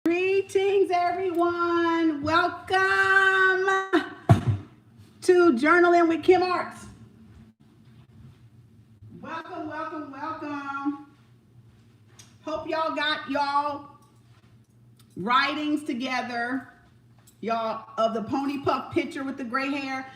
Greetings, everyone. Welcome to Journaling with Kem Arts. Welcome, welcome, welcome. Hope y'all got y'all writings together, y'all, of the pony puff picture with the gray hair.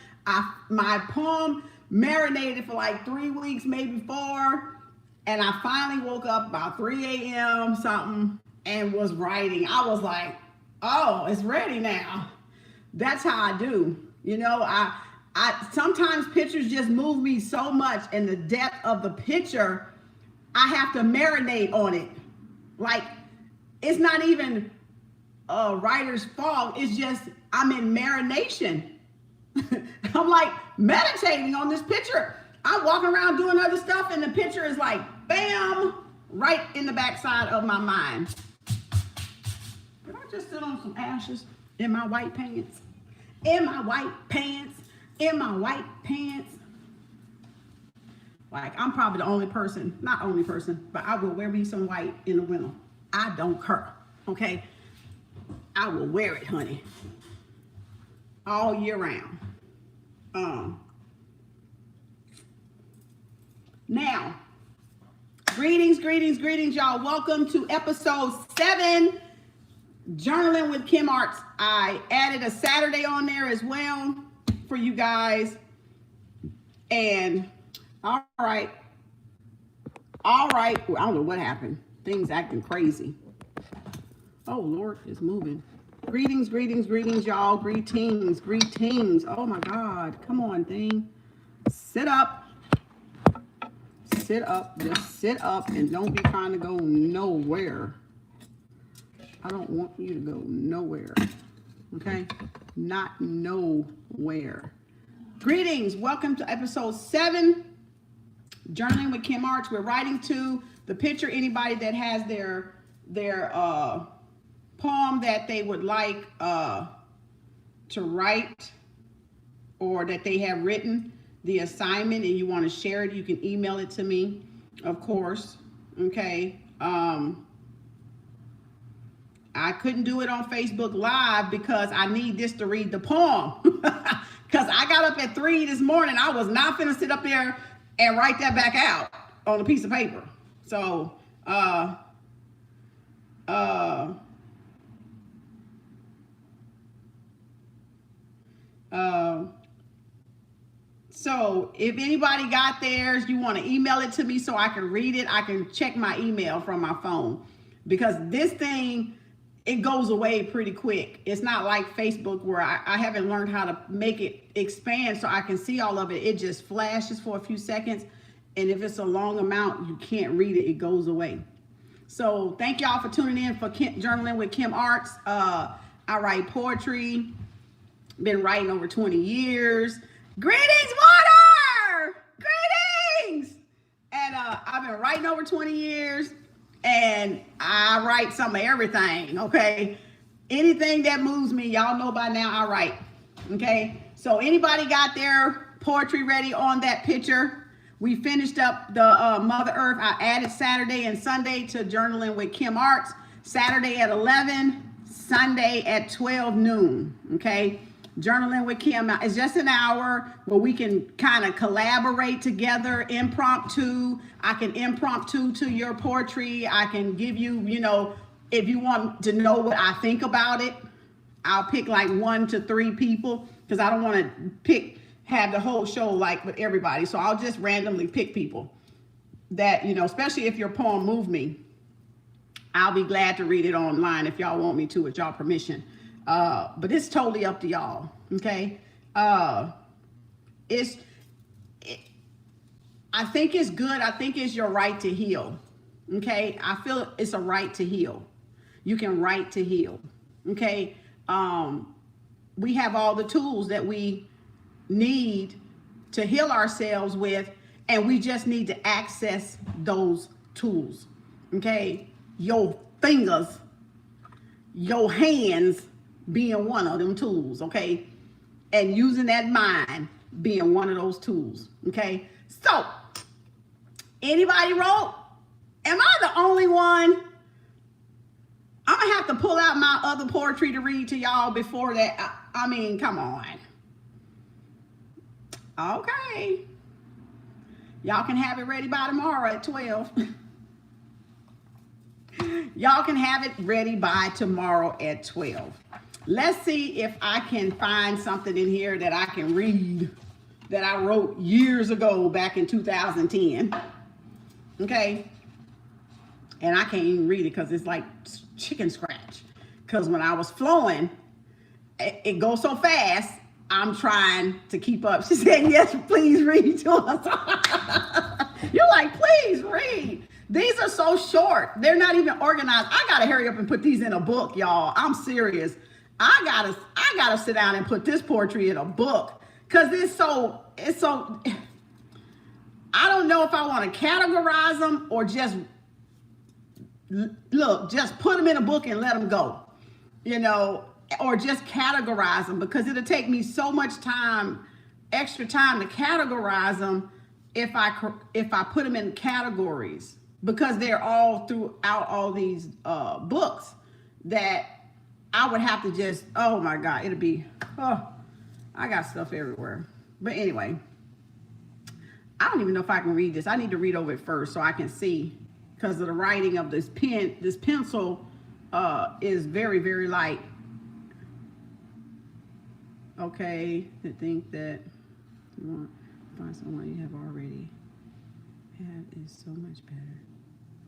My poem marinated for like 3 weeks, maybe 4, and I finally woke up about 3 a.m. something and was writing. I was like, oh, it's ready now. That's how I do. You know, I sometimes pictures just move me so much, and the depth of the picture, I have to marinate on it. Like, it's not even a writer's fault. It's just I'm in marination. I'm like meditating on this picture. I'm walking around doing other stuff, and the picture is like, bam, right in the backside of my mind. Did I just sit on some ashes in my white pants? In my white pants. In my white pants. Like, I'm probably the only person, not only person, but I will wear me some white in the winter. I don't care, okay? I will wear it, honey, all year round. Now, greetings, y'all. Welcome to episode 7, Journaling with Kem Arts. I added a Saturday on there as well for you guys. And all right. Well, I don't know what happened. Things acting crazy. Oh, Lord, it's moving. Greetings, y'all. Greetings. Oh my God. Come on, thing. Sit up. Just sit up and don't be trying to go nowhere. I don't want you to go nowhere. Okay? Not nowhere. Greetings. Welcome to episode 7, Journaling with Kem Arts. We're writing to the picture. Anybody that has their poem that they would like to write, or that they have written the assignment and you want to share it, you can email it to me, of course. Okay. I couldn't do it on Facebook Live because I need this to read the poem. Because I got up at 3 this morning. I was not finna sit up there and write that back out on a piece of paper. So, so if anybody got theirs, you want to email it to me so I can read it. I can check my email from my phone, because this thing, it goes away pretty quick. It's not like Facebook where I haven't learned how to make it expand so I can see all of it. It just flashes for a few seconds. And if it's a long amount, you can't read it. It goes away. So thank y'all for tuning in for Journaling with Kem Arts. I write poetry. Been writing over 20 years. Greetings, water! Greetings! And I've been writing over 20 years. And I write some of everything, okay? Anything that moves me, y'all know by now I write, okay? So anybody got their poetry ready on that picture? We finished up the Mother Earth. I added Saturday and Sunday to Journaling with Kem Arts. Saturday at 11, Sunday at 12 noon, okay? Journaling with Kem, it's just an hour where we can kind of collaborate together, impromptu. I can impromptu to your poetry. I can give you, you know, if you want to know what I think about it, I'll pick like 1 to 3 people, because I don't want to have the whole show like with everybody. So I'll just randomly pick people that, you know, especially if your poem moved me, I'll be glad to read it online if y'all want me to, with y'all permission. But it's totally up to y'all, okay? I think it's good. I think it's your right to heal, okay? I feel it's a right to heal. You can write to heal, okay? We have all the tools that we need to heal ourselves with, and we just need to access those tools, okay? Your fingers, your hands being one of them tools, okay? And using that mind being one of those tools, okay? So, anybody wrote? Am I the only one I'm gonna have to pull out my other poetry to read to y'all before that. I mean, come on. Okay. Y'all can have it ready by tomorrow at 12. Y'all can have it ready by tomorrow at 12. Let's see if I can find something in here that I can read that I wrote years ago back in 2010. Okay. And I can't even read it because it's like chicken scratch. Because when I was flowing, it goes so fast, I'm trying to keep up. She said, yes, please read to us. You're like, please read. These are so short. They're not even organized. I got to hurry up and put these in a book, y'all. I'm serious. I gotta sit down and put this poetry in a book because it's so, I don't know if I want to categorize them or just put them in a book and let them go, you know, or just categorize them, because it'll take me so much time, extra time to categorize them if I put them in categories, because they're all throughout all these books that I would have to just, oh my God, it'll be, oh, I got stuff everywhere. But anyway, I don't even know if I can read this. I need to read over it first so I can see, because of the writing of this pencil is very, very light. Okay, to think that you want to find someone you have already had is so much better,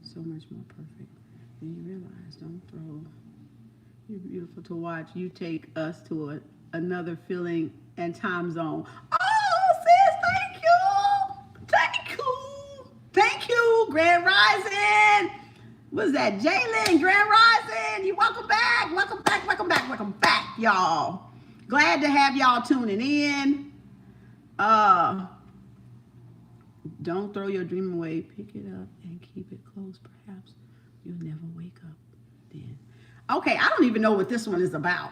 so much more perfect than you realize. Don't throw, you're beautiful to watch. You take us to another feeling and time zone. Oh, sis, thank you. Thank you. Thank you, Grand Rising. What's that? Jalen, Grand Rising. You welcome back. Welcome back. Welcome back. Welcome back, y'all. Glad to have y'all tuning in. Don't throw your dream away. Pick it up and keep it close. Perhaps you'll never wake up then. Okay, I don't even know what this one is about.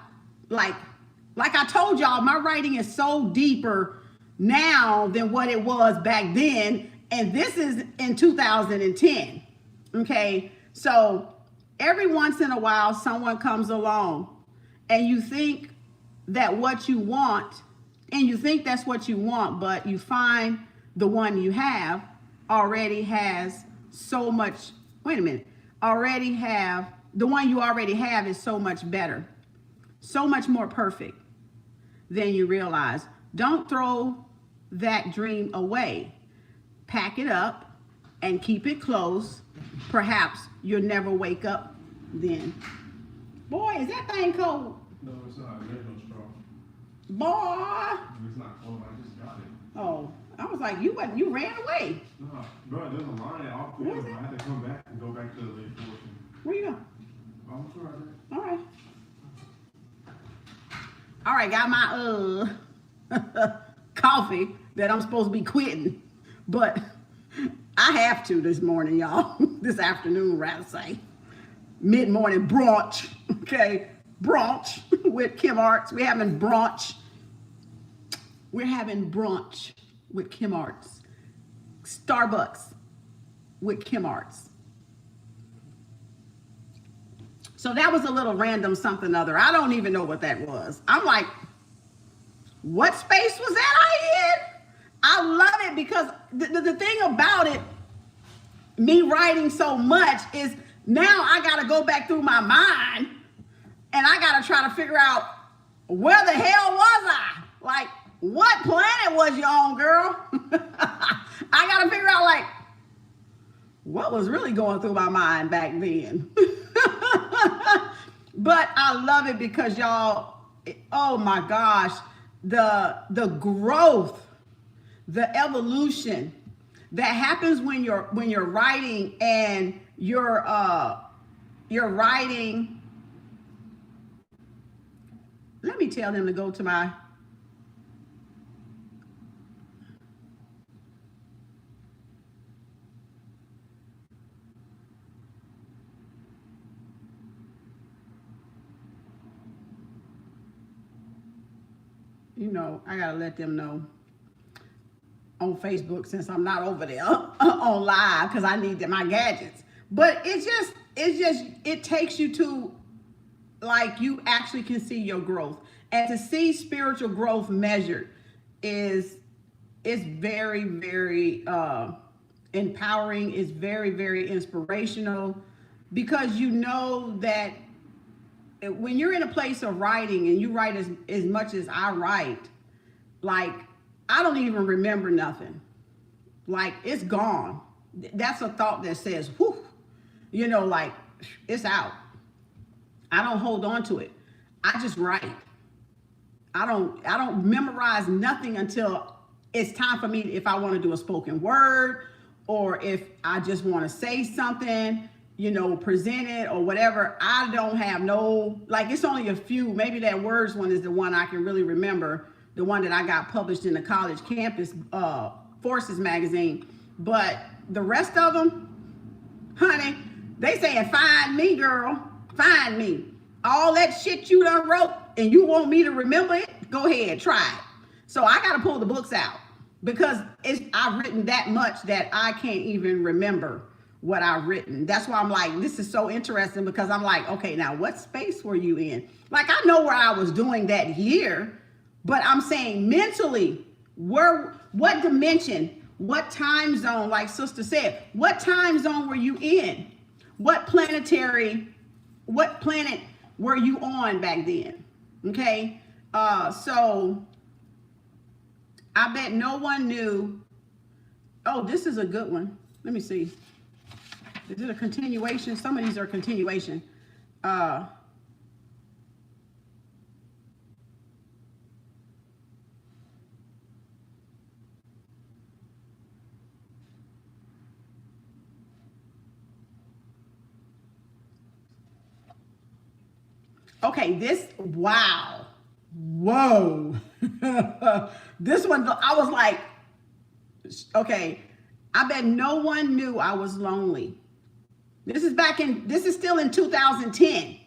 Like I told y'all, my writing is so deeper now than what it was back then. And this is in 2010. Okay, so every once in a while, someone comes along and you think that what you want, and you think that's what you want, but you find the one you have already has so much, wait a minute, the one you already have is so much better, so much more perfect than you realize. Don't throw that dream away. Pack it up and keep it close. Perhaps you'll never wake up then. Boy, is that thing cold? No, it's not. There's no straw. Boy. It's not cold. I just got it. Oh, I was like, you ran away. No, bro, there's a line off there. I had to come back and go back to the lake portion. Where you go? I'm sorry. All right. All right, got my coffee that I'm supposed to be quitting, but I have to this morning, y'all. This afternoon, rather say. Mid-morning brunch, okay? Brunch with Kem Arts. We're having brunch. We're having brunch with Kem Arts. Starbucks with Kem Arts. So that was a little random something other. I don't even know what that was. I'm like, what space was that I in? I love it because the thing about it, me writing so much, is now I got to go back through my mind and I got to try to figure out, where the hell was I? Like, what planet was you on, girl? I got to figure out, like, what was really going through my mind back then? But I love it because y'all, oh my gosh, the growth, the evolution that happens when you're writing, and you're writing. Let me tell them to go to my I gotta let them know on Facebook, since I'm not over there on live, because I need my gadgets. But it's just, it's just, it takes you to, like, you actually can see your growth. And to see spiritual growth measured is very, very empowering. It's very, very inspirational, because you know that when you're in a place of writing and you write as much as I write, like, I don't even remember nothing. Like, it's gone. That's a thought that says, whew, you know, like, it's out. I don't hold on to it. I just write. I don't memorize nothing until it's time for me, if I want to do a spoken word, or if I just want to say something, you know, present it or whatever. I don't have no, like, it's only a few. Maybe that words one is the one I can really remember, the one that I got published in the college campus Forces magazine. But the rest of them, honey, they saying, find me, girl, find me. All that shit you done wrote and you want me to remember it, go ahead, try it. So I got to pull the books out, because I've written that much that I can't even remember what I've written. That's why I'm like, this is so interesting, because I'm like, okay, now what space were you in? Like, I know where I was doing that year, but I'm saying mentally, what dimension, what time zone, like sister said, what time zone were you in? What planet were you on back then? Okay. So I bet no one knew. Oh, this is a good one. Let me see. Is it a continuation? Some of these are continuation. Okay, this, wow. Whoa. This one, I was like, okay, I bet no one knew I was lonely. This is still in 2010.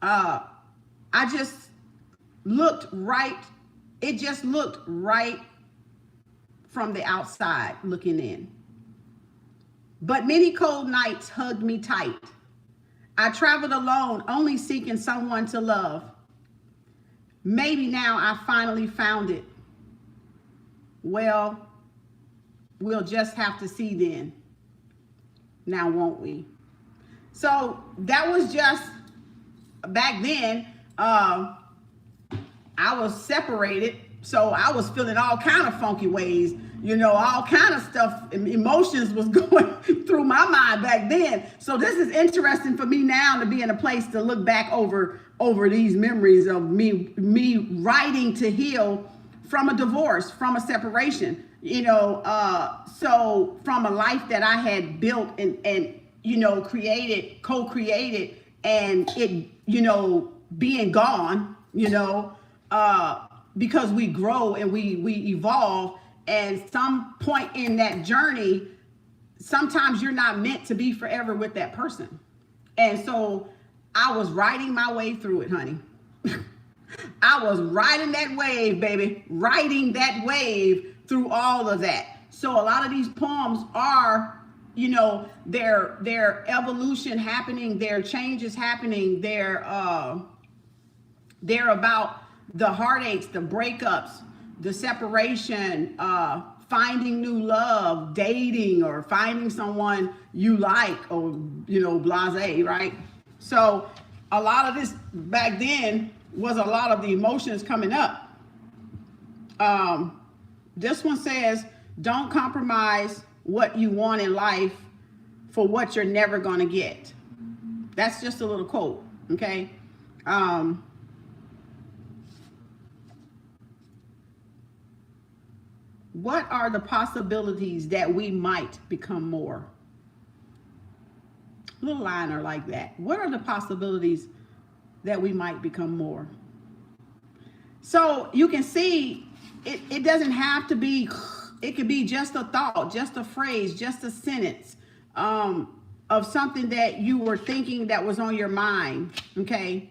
I just looked right. It just looked right from the outside looking in. But many cold nights hugged me tight. I traveled alone, only seeking someone to love. Maybe now I finally found it. Well, we'll just have to see then. Now, won't we? So that was just back then. I was separated, so I was feeling all kind of funky ways, you know, all kind of stuff, emotions was going through my mind back then. So this is interesting for me now to be in a place to look back over these memories of me writing to heal from a divorce, from a separation, you know, so from a life that I had built and you know, co-created, and it, you know, being gone, you know, because we grow and we evolve, and some point in that journey, sometimes you're not meant to be forever with that person. And so I was riding my way through it, honey. I was riding that wave, baby, riding that wave through all of that. So a lot of these poems are, you know, their evolution happening, their changes happening, they're about the heartaches, the breakups, the separation, finding new love, dating, or finding someone you like, or, you know, blasé, right? So a lot of this back then was a lot of the emotions coming up. This one says, don't compromise what you want in life for what you're never going to get. That's just a little quote, okay? What are the possibilities that we might become more? Little liner like that. What are the possibilities that we might become more? So you can see it doesn't have to be, it could be just a thought, just a phrase, just a sentence of something that you were thinking that was on your mind, okay?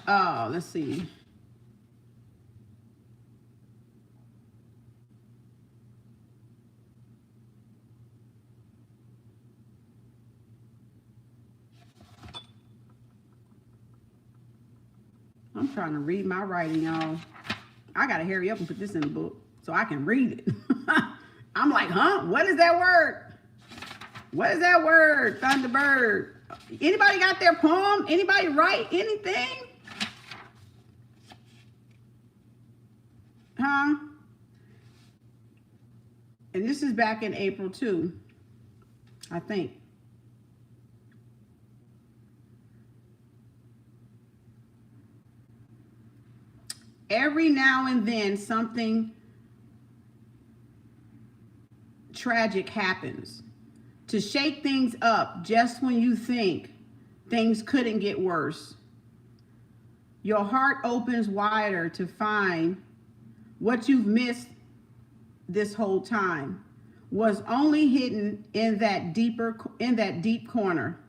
Let's see. I'm trying to read my writing, y'all. I gotta hurry up and put this in the book so I can read it. I'm like, huh? What is that word? What is that word? Thunderbird. Anybody got their poem? Anybody write anything? Huh? And this is back in April too, I think. Every now and then something tragic happens to shake things up just when you think things couldn't get worse. Your heart opens wider to find what you've missed this whole time was only hidden in that deep corner.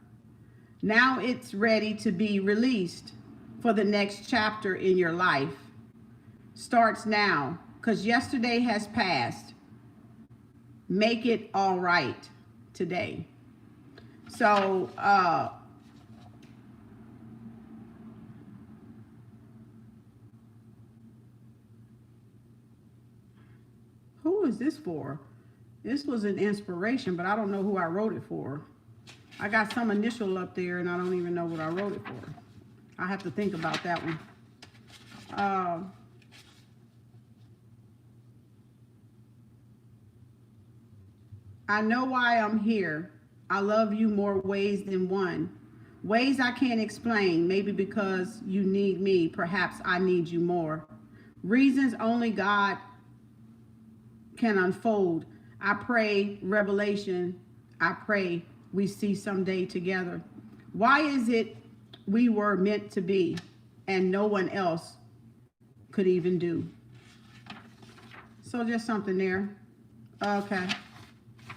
Now it's ready to be released for the next chapter in your life. Starts now, because yesterday has passed. Make it all right today. So, who is this for? This was an inspiration, but I don't know who I wrote it for. I got some initial up there, and I don't even know what I wrote it for. I have to think about that one. I know why I'm here. I love you more ways than one. Ways I can't explain, maybe because you need me, perhaps I need you more. Reasons only God can unfold. I pray revelation. I pray we see someday together. Why is it we were meant to be and no one else could even do? So just something there. Okay.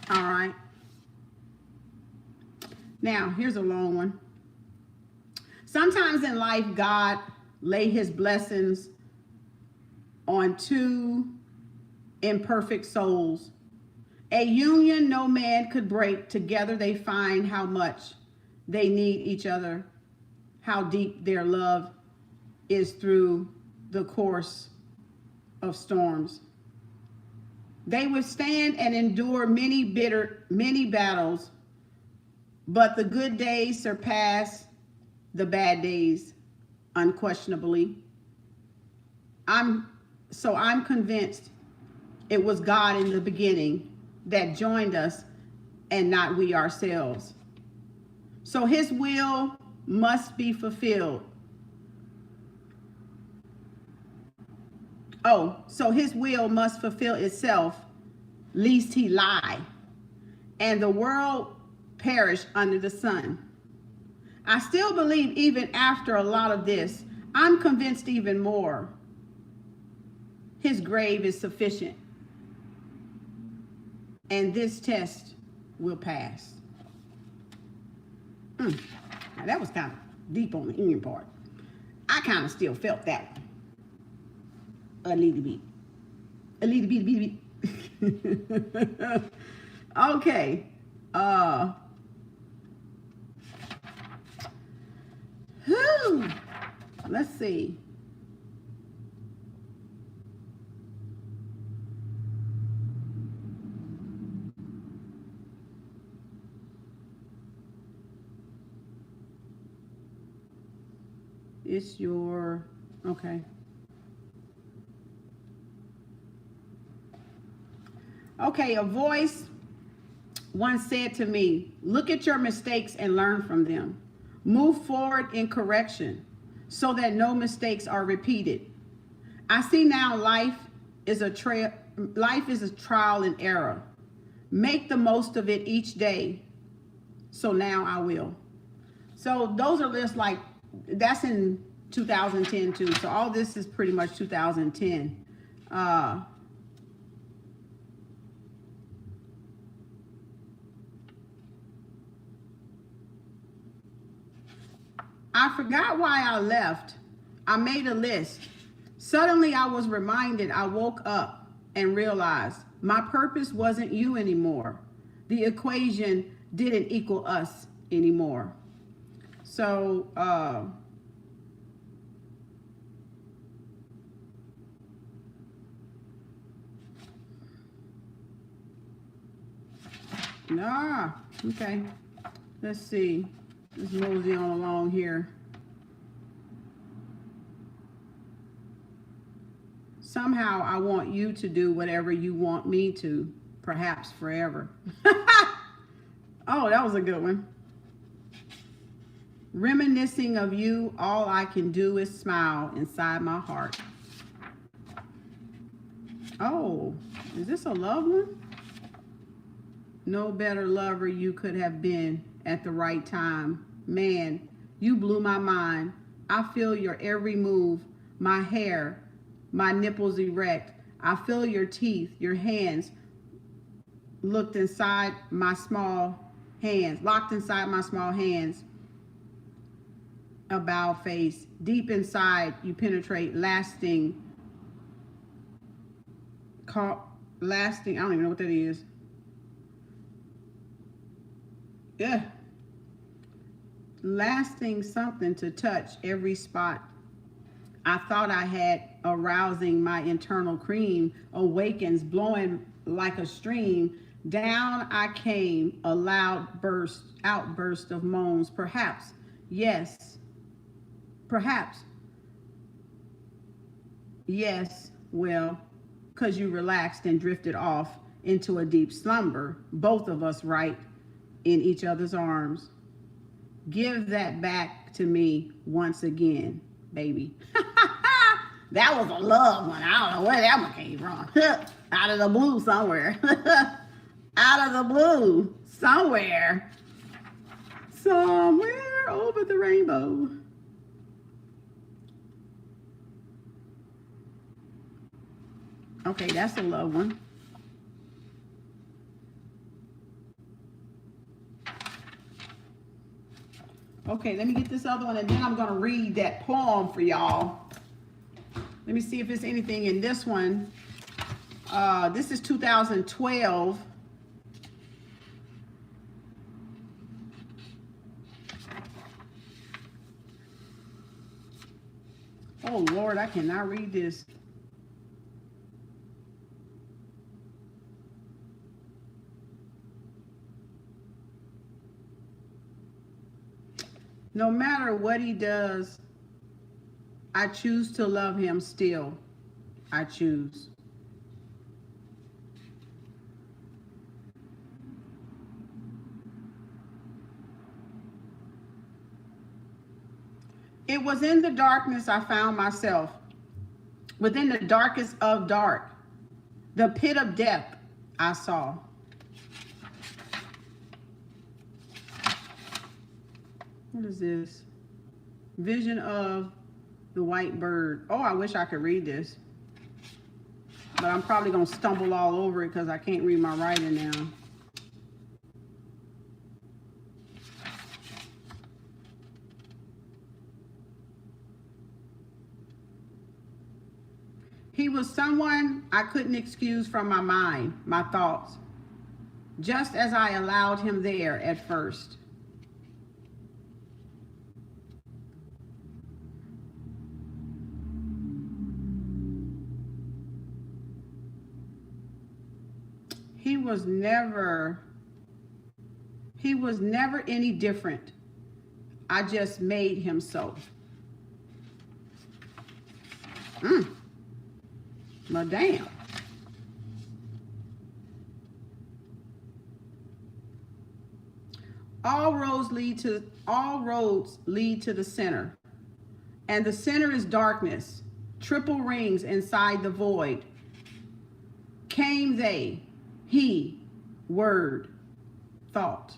All right. Now, here's a long one. Sometimes in life, God lay his blessings on two imperfect souls. A union no man could break. Together they find how much they need each other, how deep their love is through the course of storms. They withstand and endure many battles, but the good days surpass the bad days, unquestionably. I'm convinced it was God in the beginning that joined us and not we ourselves. So his will must be fulfilled. So his will must fulfill itself, lest he lie, and the world perish under the sun. I still believe even after a lot of this, I'm convinced even more. His grave is sufficient, and this test will pass. Now that was kind of deep on the end part. I kind of still felt that one. A little bit. Okay. Let's see. It's your, okay. Okay, a voice once said to me, look at your mistakes and learn from them. Move forward in correction so that no mistakes are repeated. I see now life is a trial and error. Make the most of it each day. So now I will. So those are just like, that's in 2010 too. So all this is pretty much 2010. I forgot why I left. I made a list. Suddenly I was reminded. I woke up and realized my purpose wasn't you anymore. The equation didn't equal us anymore. So Nah, okay. Let's see. Let's mosey on along here. Somehow I want you to do whatever you want me to, perhaps forever. Oh, that was a good one. Reminiscing of you, all I can do is smile inside my heart. Oh, is this a love one? No better lover you could have been at the right time. Man, you blew my mind. I feel your every move, my hair, my nipples erect. I feel your teeth, your hands locked inside my small hands. A bow face. Deep inside, you penetrate, lasting, I don't even know what that is. Yeah. Lasting something to touch every spot. I thought I had arousing my internal cream, awakens, blowing like a stream. Down I came, a loud outburst of moans. Perhaps, yes, perhaps, yes, well, because you relaxed and drifted off into a deep slumber, both of us right in each other's arms. Give that back to me once again, baby. That was a love one. I don't know where that one came from. Out of the blue somewhere. Out of the blue somewhere. Somewhere over the rainbow. Okay, that's a love one. Okay, let me get this other one, and then I'm going to read that poem for y'all. Let me see if there's anything in this one. This is 2012. Oh, Lord, I cannot read this. No matter what he does, I choose to love him still. I choose. It was in the darkness I found myself. Within the darkest of dark, the pit of death I saw. What is this? Vision of the white bird. Oh, I wish I could read this. But I'm probably going to stumble all over it because I can't read my writing now. He was someone I couldn't excuse from my mind, my thoughts, just as I allowed him there at first. He was never any different. I just made him so. Well, damn. All roads lead to the center. And the center is darkness. Triple rings inside the void. Came they, he, word, thought.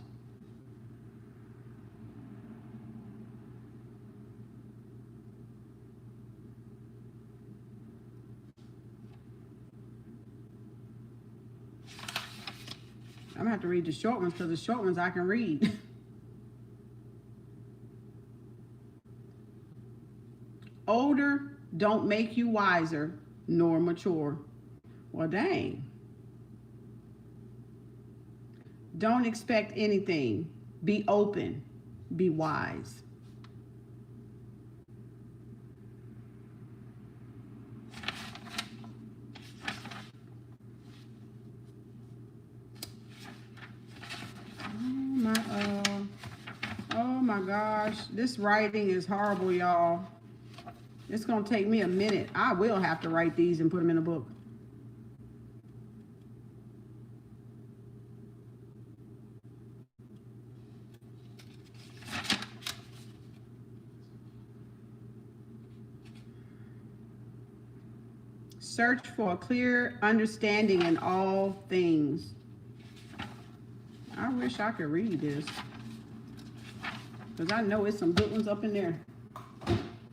I'm gonna have to read the short ones because the short ones I can read. Older don't make you wiser nor mature. Well, dang. Don't expect anything. Be open. Be wise. gosh, this writing is horrible, y'all. It's gonna take me a minute. I will have to write these and put them in a book. Search for a clear understanding in all things. I wish I could read this, because I know it's some good ones up in there.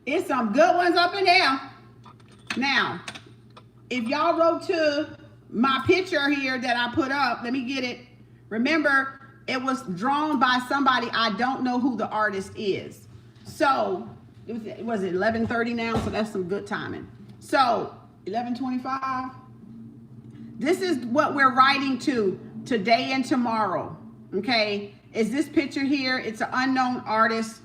It's some good ones up in there. Now, if y'all wrote to my picture here that I put up, let me get it. Remember, it was drawn by somebody. I don't know who the artist is. So, it was 11:30 now, so that's some good timing. So, 11:25. This is what we're writing to today and tomorrow. Okay, is this picture here? It's an unknown artist.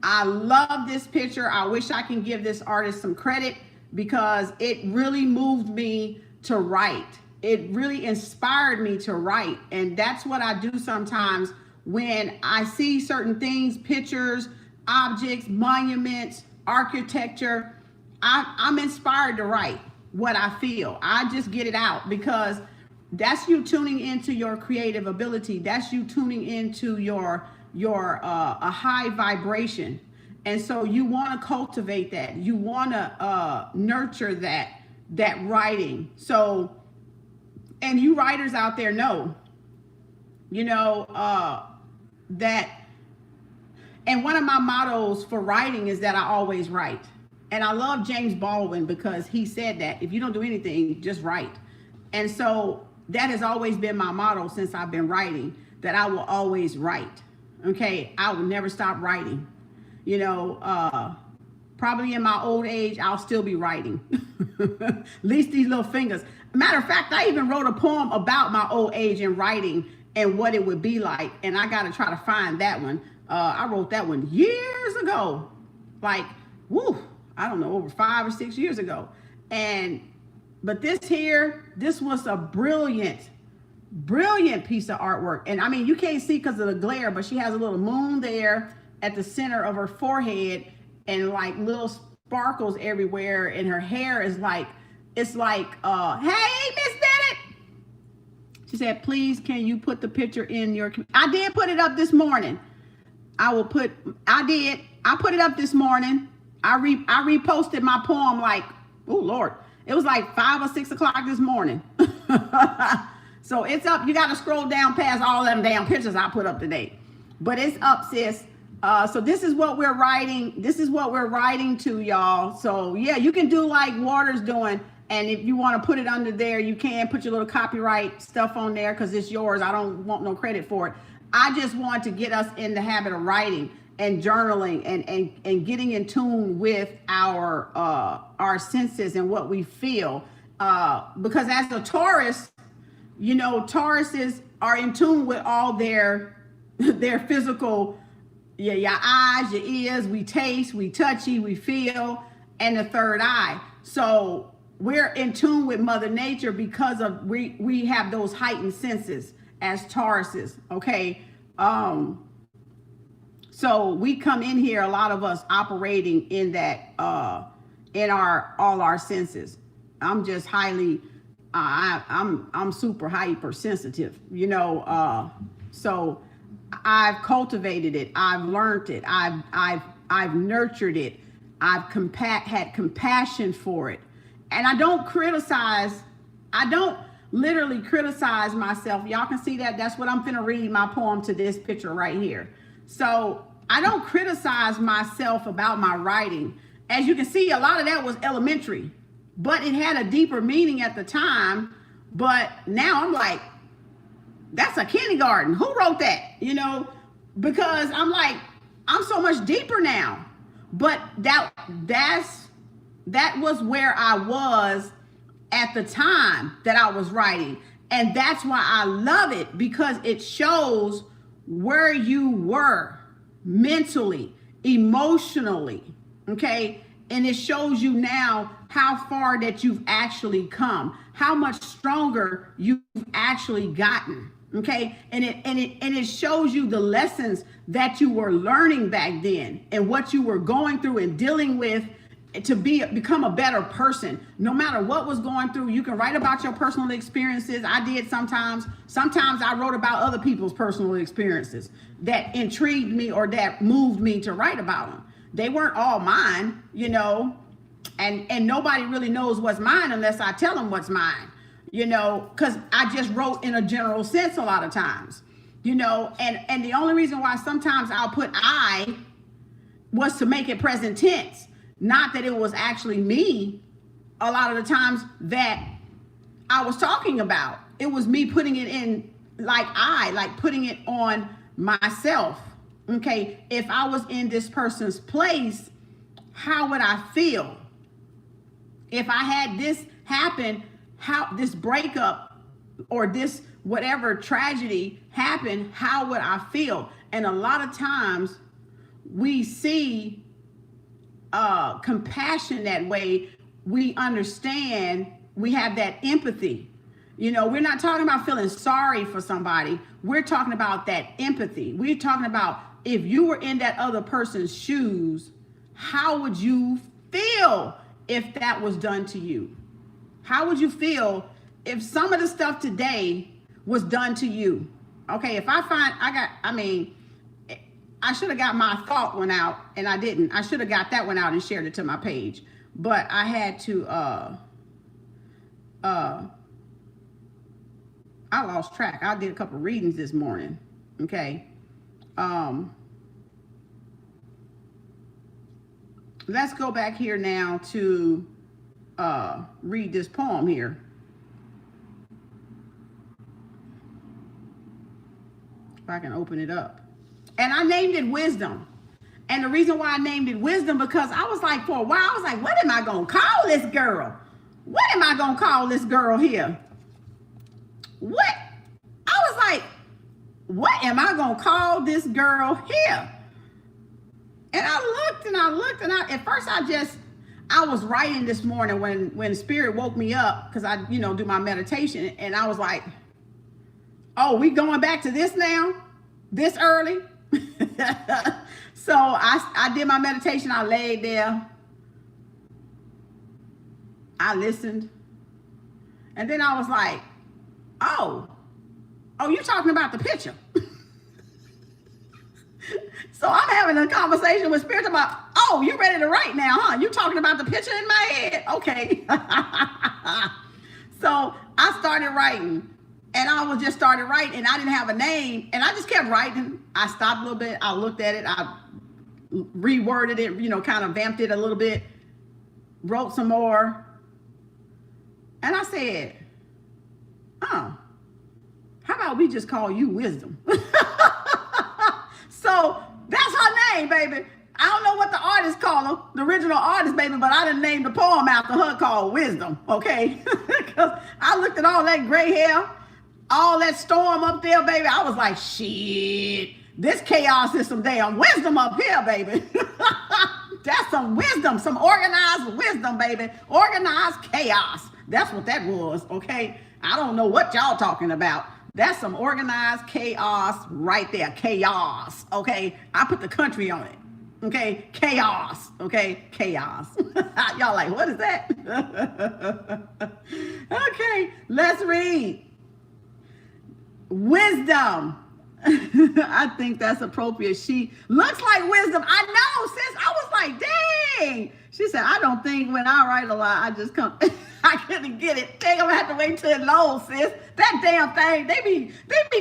I love this picture. I wish I can give this artist some credit, because it really moved me to write. It really inspired me to write. And that's what I do sometimes when I see certain things, pictures, objects, monuments, architecture. I'm inspired to write what I feel. I just get it out, because that's you tuning into your creative ability. That's you tuning into your a high vibration. And so you want to cultivate that. You want to nurture that writing. So, and you writers out there know, that, and one of my mottos for writing is that I always write. And I love James Baldwin, because he said that if you don't do anything, just write. And so that has always been my motto since I've been writing, that I will always write. Okay, I will never stop writing. Probably in my old age, I'll still be writing. At least these little fingers. Matter of fact, I even wrote a poem about my old age and writing and what it would be like. And I got to try to find that one. I wrote that one years ago. Like, I don't know, over 5 or 6 years ago. But this was a brilliant piece of artwork. And I mean, you can't see because of the glare, but she has a little moon there at the center of her forehead, and like little sparkles everywhere. And her hair is like, it's like, hey, Miss Bennett. She said, please, can you put the picture in your, I did put it up this morning. I put it up this morning. I reposted my poem like, oh Lord, it was like 5 or 6 o'clock this morning. So it's up. You got to scroll down past all them damn pictures I put up today. But it's up, sis. So this is what we're writing. This is what we're writing to, y'all. So yeah, you can do like Water's doing. And if you want to put it under there, you can put your little copyright stuff on there, because it's yours. I don't want no credit for it. I just want to get us in the habit of writing and journaling and getting in tune with our senses and what we feel. Because as a Taurus, Tauruses are in tune with all their physical, your eyes, your ears, we taste, we touchy, we feel, and the third eye. So we're in tune with Mother Nature because of we have those heightened senses as Tauruses, okay? So we come in here, a lot of us operating in that, in all our senses. I'm just highly, I'm super hypersensitive, so I've cultivated it. I've learned it. I've nurtured it. I've had compassion for it. And I don't criticize. I don't literally criticize myself. Y'all can see that. That's what I'm finna read my poem to this picture right here. So I don't criticize myself about my writing. As you can see, a lot of that was elementary, but it had a deeper meaning at the time. But now I'm like, that's a kindergarten. Who wrote that? Because I'm like, I'm so much deeper now. But that was where I was at the time that I was writing. And that's why I love it, because it shows where you were mentally, emotionally, okay? And it shows you now how far that you've actually come, how much stronger you've actually gotten, Okay, and it shows you the lessons that you were learning back then and what you were going through and dealing with to become a better person. No matter what was going through, you can write about your personal experiences. I did sometimes. Sometimes I wrote about other people's personal experiences that intrigued me or that moved me to write about them. They weren't all mine, you know, and nobody really knows what's mine unless I tell them what's mine. You know, because I just wrote in a general sense a lot of times, you know, and the only reason why sometimes I'll put I was to make it present tense, not that it was actually me a lot of the times that I was talking about. It was me putting it in like putting it on myself. Okay, if I was in this person's place, how would I feel? If I had this happen, how this breakup or this whatever tragedy happened, how would I feel? And a lot of times we see compassion that way. We understand, we have that empathy. You know, we're not talking about feeling sorry for somebody. We're talking about that empathy. We're talking about if you were in that other person's shoes, how would you feel if that was done to you? How would you feel if some of the stuff today was done to you? Okay, if I should have got my thought one out and I didn't. I should have got that one out and shared it to my page. But I had to, I lost track. I did a couple readings this morning. Okay. Let's go back here now to read this poem here. If I can open it up. And I named it Wisdom. And the reason why I named it Wisdom, because I was like, for a while, I was like, what am I going to call this girl? What am I going to call this girl here? What? I was like, what am I going to call this girl here? And I looked and at first I was writing this morning when Spirit woke me up, because I, you know, do my meditation, and I was like, oh, we going back to this now? This early? So I did my meditation. I laid there. I listened. And then I was like, oh, you're talking about the picture. So I'm having a conversation with Spirit about, oh, you ready to write now, huh? You talking about the picture in my head. Okay. So I started writing, and I was just started writing, and I didn't have a name, and I just kept writing. I stopped a little bit. I looked at it. I reworded it, you know, kind of vamped it a little bit, wrote some more. And I said, oh, how about we just call you Wisdom? So that's her name, baby. I don't know what the artist called her, the original artist, baby, but I done named the poem after her, called Wisdom, okay? Because I looked at all that gray hair, all that storm up there, baby. I was like, shit, this chaos is some damn wisdom up here, baby. That's some wisdom, some organized wisdom, baby. Organized chaos. That's what that was, okay? I don't know what y'all talking about. That's some organized chaos right there. Chaos, okay? I put the country on it, okay? Chaos, okay? Chaos. Y'all like, what is that? Okay, let's read. Wisdom. I think that's appropriate. She looks like wisdom. I know, sis. I was like, dang. She said, I don't think when I write a lot, I just come. I couldn't get it. Dang, I'm gonna have to wait till it loads, sis. That damn thing, they be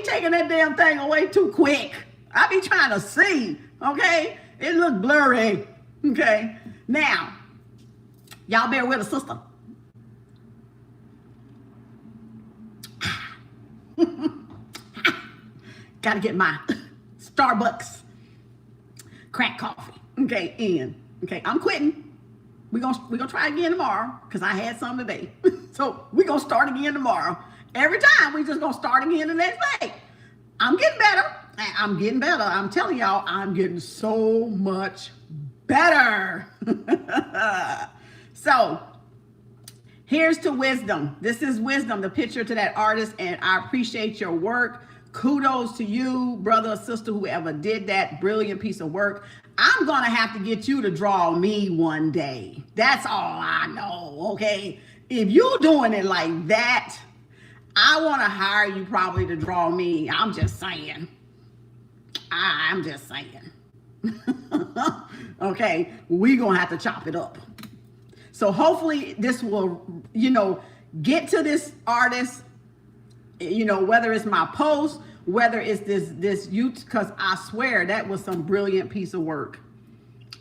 taking that damn thing away too quick. I be trying to see, okay? It look blurry, okay? Now, y'all bear with a sister. Gotta get my Starbucks crack coffee, okay, in. Okay, I'm quitting. We're gonna try again tomorrow, because I had some today. So we're gonna start again tomorrow. Every time we just gonna start again the next day. I'm getting better. I'm getting better. I'm telling y'all, I'm getting so much better. So here's to Wisdom. This is Wisdom, the picture to that artist, and I appreciate your work. kudos to you, brother or sister, whoever did that brilliant piece of work. I'm going to have to get you to draw me one day. That's all I know, okay? If you're doing it like that, I want to hire you probably to draw me. I'm just saying. I'm just saying. Okay, we're going to have to chop it up. So hopefully this will, get to this artist, whether it's my post, whether it's this youth, because I swear that was some brilliant piece of work.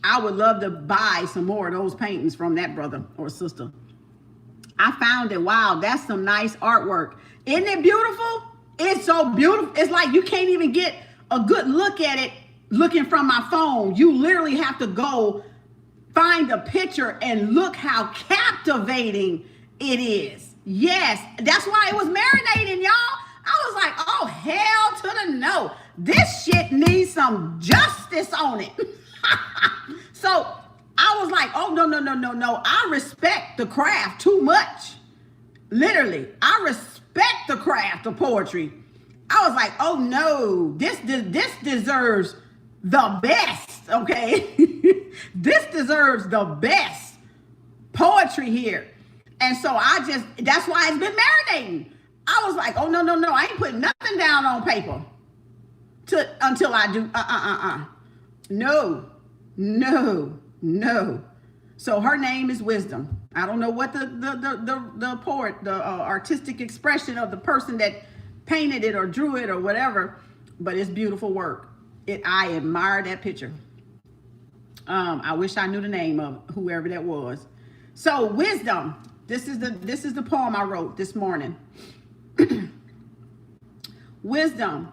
I would love to buy some more of those paintings from that brother or sister. I found it. Wow, that's some nice artwork. Isn't it beautiful? It's so beautiful. It's like you can't even get a good look at it looking from my phone. You literally have to go find a picture and look how captivating it is. Yes, that's why it was marinating, y'all. I was like, oh, hell to the no. This shit needs some justice on it. So I was like, oh, no. I respect the craft too much. Literally, I respect the craft of poetry. I was like, oh, no, this deserves the best, okay? This deserves the best poetry here. And so that's why it's been marinating. I was like, oh, no. I ain't putting nothing down on paper until I do. No. So her name is Wisdom. I don't know what the poet, the artistic expression of the person that painted it or drew it or whatever, but it's beautiful work. I admire that picture. I wish I knew the name of whoever that was. So Wisdom. This is the poem I wrote this morning. Wisdom.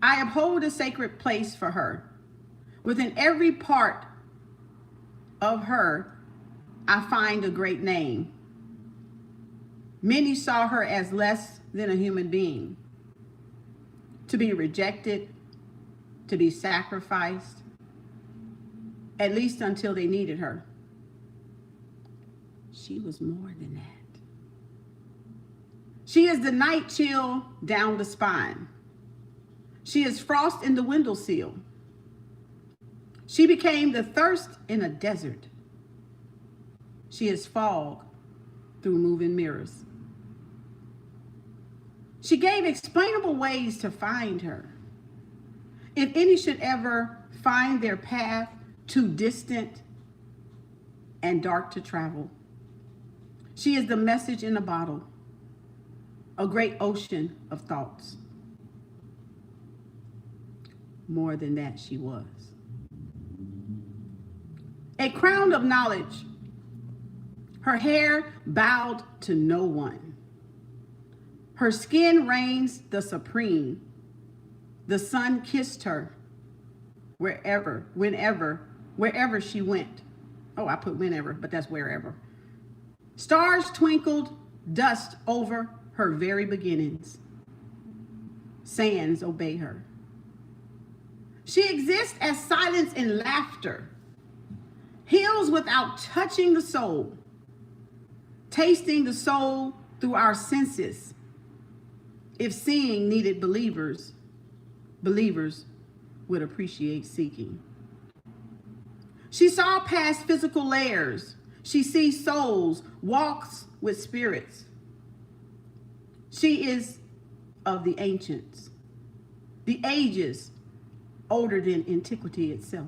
I uphold a sacred place for her. Within every part of her, I find a great name. Many saw her as less than a human being, to be rejected, to be sacrificed, at least until they needed her. She was more than that. She is the night chill down the spine. She is frost in the windowsill. She became the thirst in a desert. She is fog through moving mirrors. She gave explainable ways to find her. If any should ever find their path too distant and dark to travel, she is the message in a bottle, a great ocean of thoughts. More than that, she was. A crown of knowledge, her hair bowed to no one. Her skin reigns the supreme. The sun kissed her wherever she went. Oh, I put whenever, but that's wherever. Stars twinkled dust over her very beginnings. Sands obey her. She exists as silence and laughter, heals without touching the soul, tasting the soul through our senses. If seeing needed believers would appreciate seeking. She saw past physical layers. She sees souls, walks with spirits. She is of the ancients, the ages older than antiquity itself.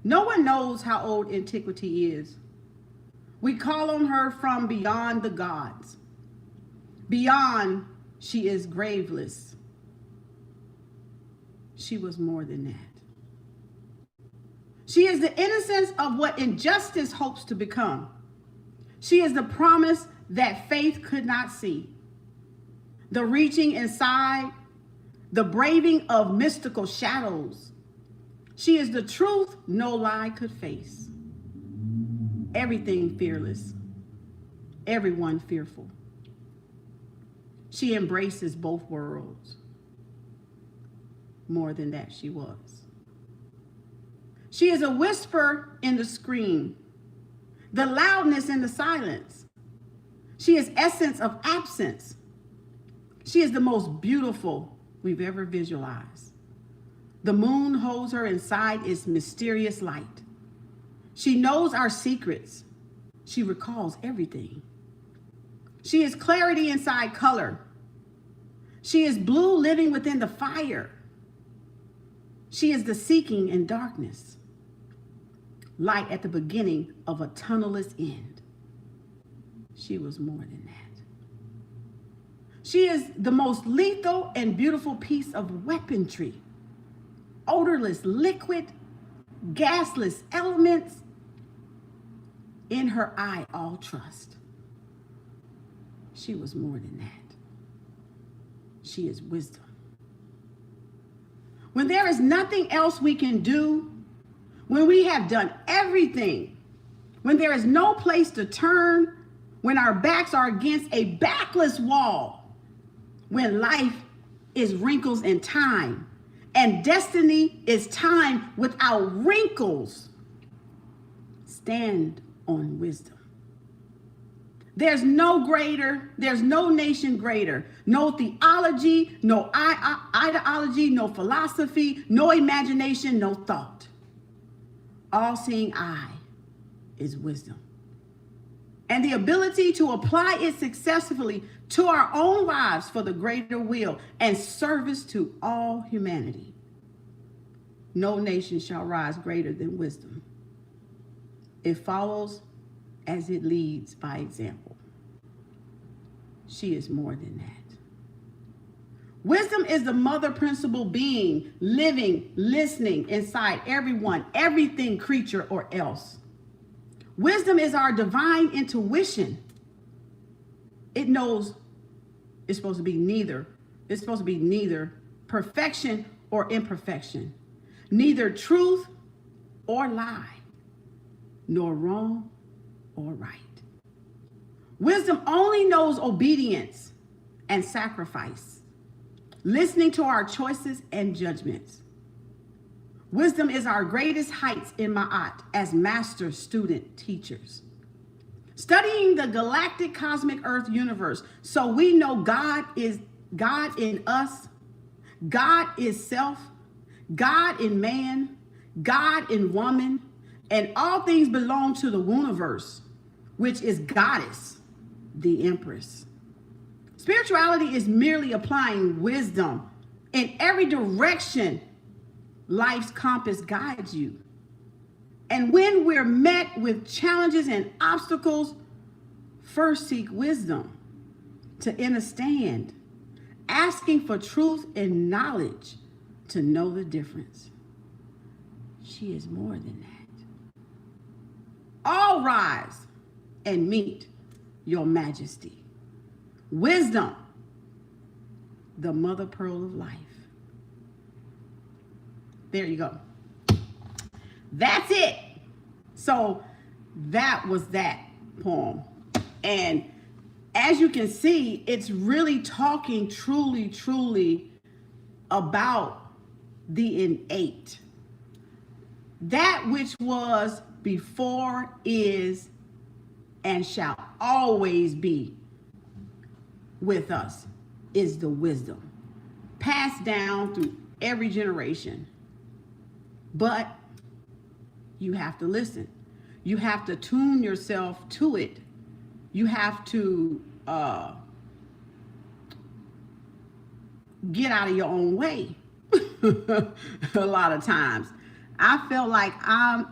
No one knows how old antiquity is. We call on her from beyond the gods. Beyond, she is graveless. She was more than that. She is the innocence of what injustice hopes to become. She is the promise that faith could not see. The reaching inside, the braving of mystical shadows. She is the truth no lie could face. Everything fearless, everyone fearful. She embraces both worlds. More than that, she was. She is a whisper in the scream, the loudness in the silence. She is essence of absence. She is the most beautiful we've ever visualized. The moon holds her inside its mysterious light. She knows our secrets. She recalls everything. She is clarity inside color. She is blue living within the fire. She is the seeking in darkness. Light at the beginning of a tunnelless end. She was more than that. She is the most lethal and beautiful piece of weaponry. Odorless liquid, gasless elements. In her eye, all trust. She was more than that. She is wisdom. When there is nothing else we can do, when we have done everything, when there is no place to turn, when our backs are against a backless wall, when life is wrinkles in time and destiny is time without wrinkles, stand on wisdom. There's no greater, there's no nation greater, no theology, no ideology, no philosophy, no imagination, no thought. All-seeing eye is wisdom. And the ability to apply it successfully to our own lives for the greater will and service to all humanity. No nation shall rise greater than wisdom. It follows as it leads by example. She is more than that. Wisdom is the mother principle being, living, listening inside everyone, everything, creature, or else. Wisdom is our divine intuition. It knows it's supposed to be neither perfection or imperfection, neither truth or lie, nor wrong or right. Wisdom only knows obedience and sacrifice, listening to our choices and judgments. Wisdom is our greatest heights in Ma'at as master student teachers. Studying the galactic cosmic earth universe so we know God is God in us, God is self, God in man, God in woman, and all things belong to the universe, which is goddess, the empress. Spirituality is merely applying wisdom in every direction life's compass guides you. And when we're met with challenges and obstacles, first seek wisdom to understand, asking for truth and knowledge to know the difference. She is more than that. All rise and meet your majesty. Wisdom, the mother pearl of life. There you go. That's it. So that was that poem. And as you can see, it's really talking truly about the innate. That which was, before, is, and shall always be with us is the wisdom passed down through every generation. But you have to listen. You have to tune yourself to it. You have to get out of your own way. A lot of times. I felt like I'm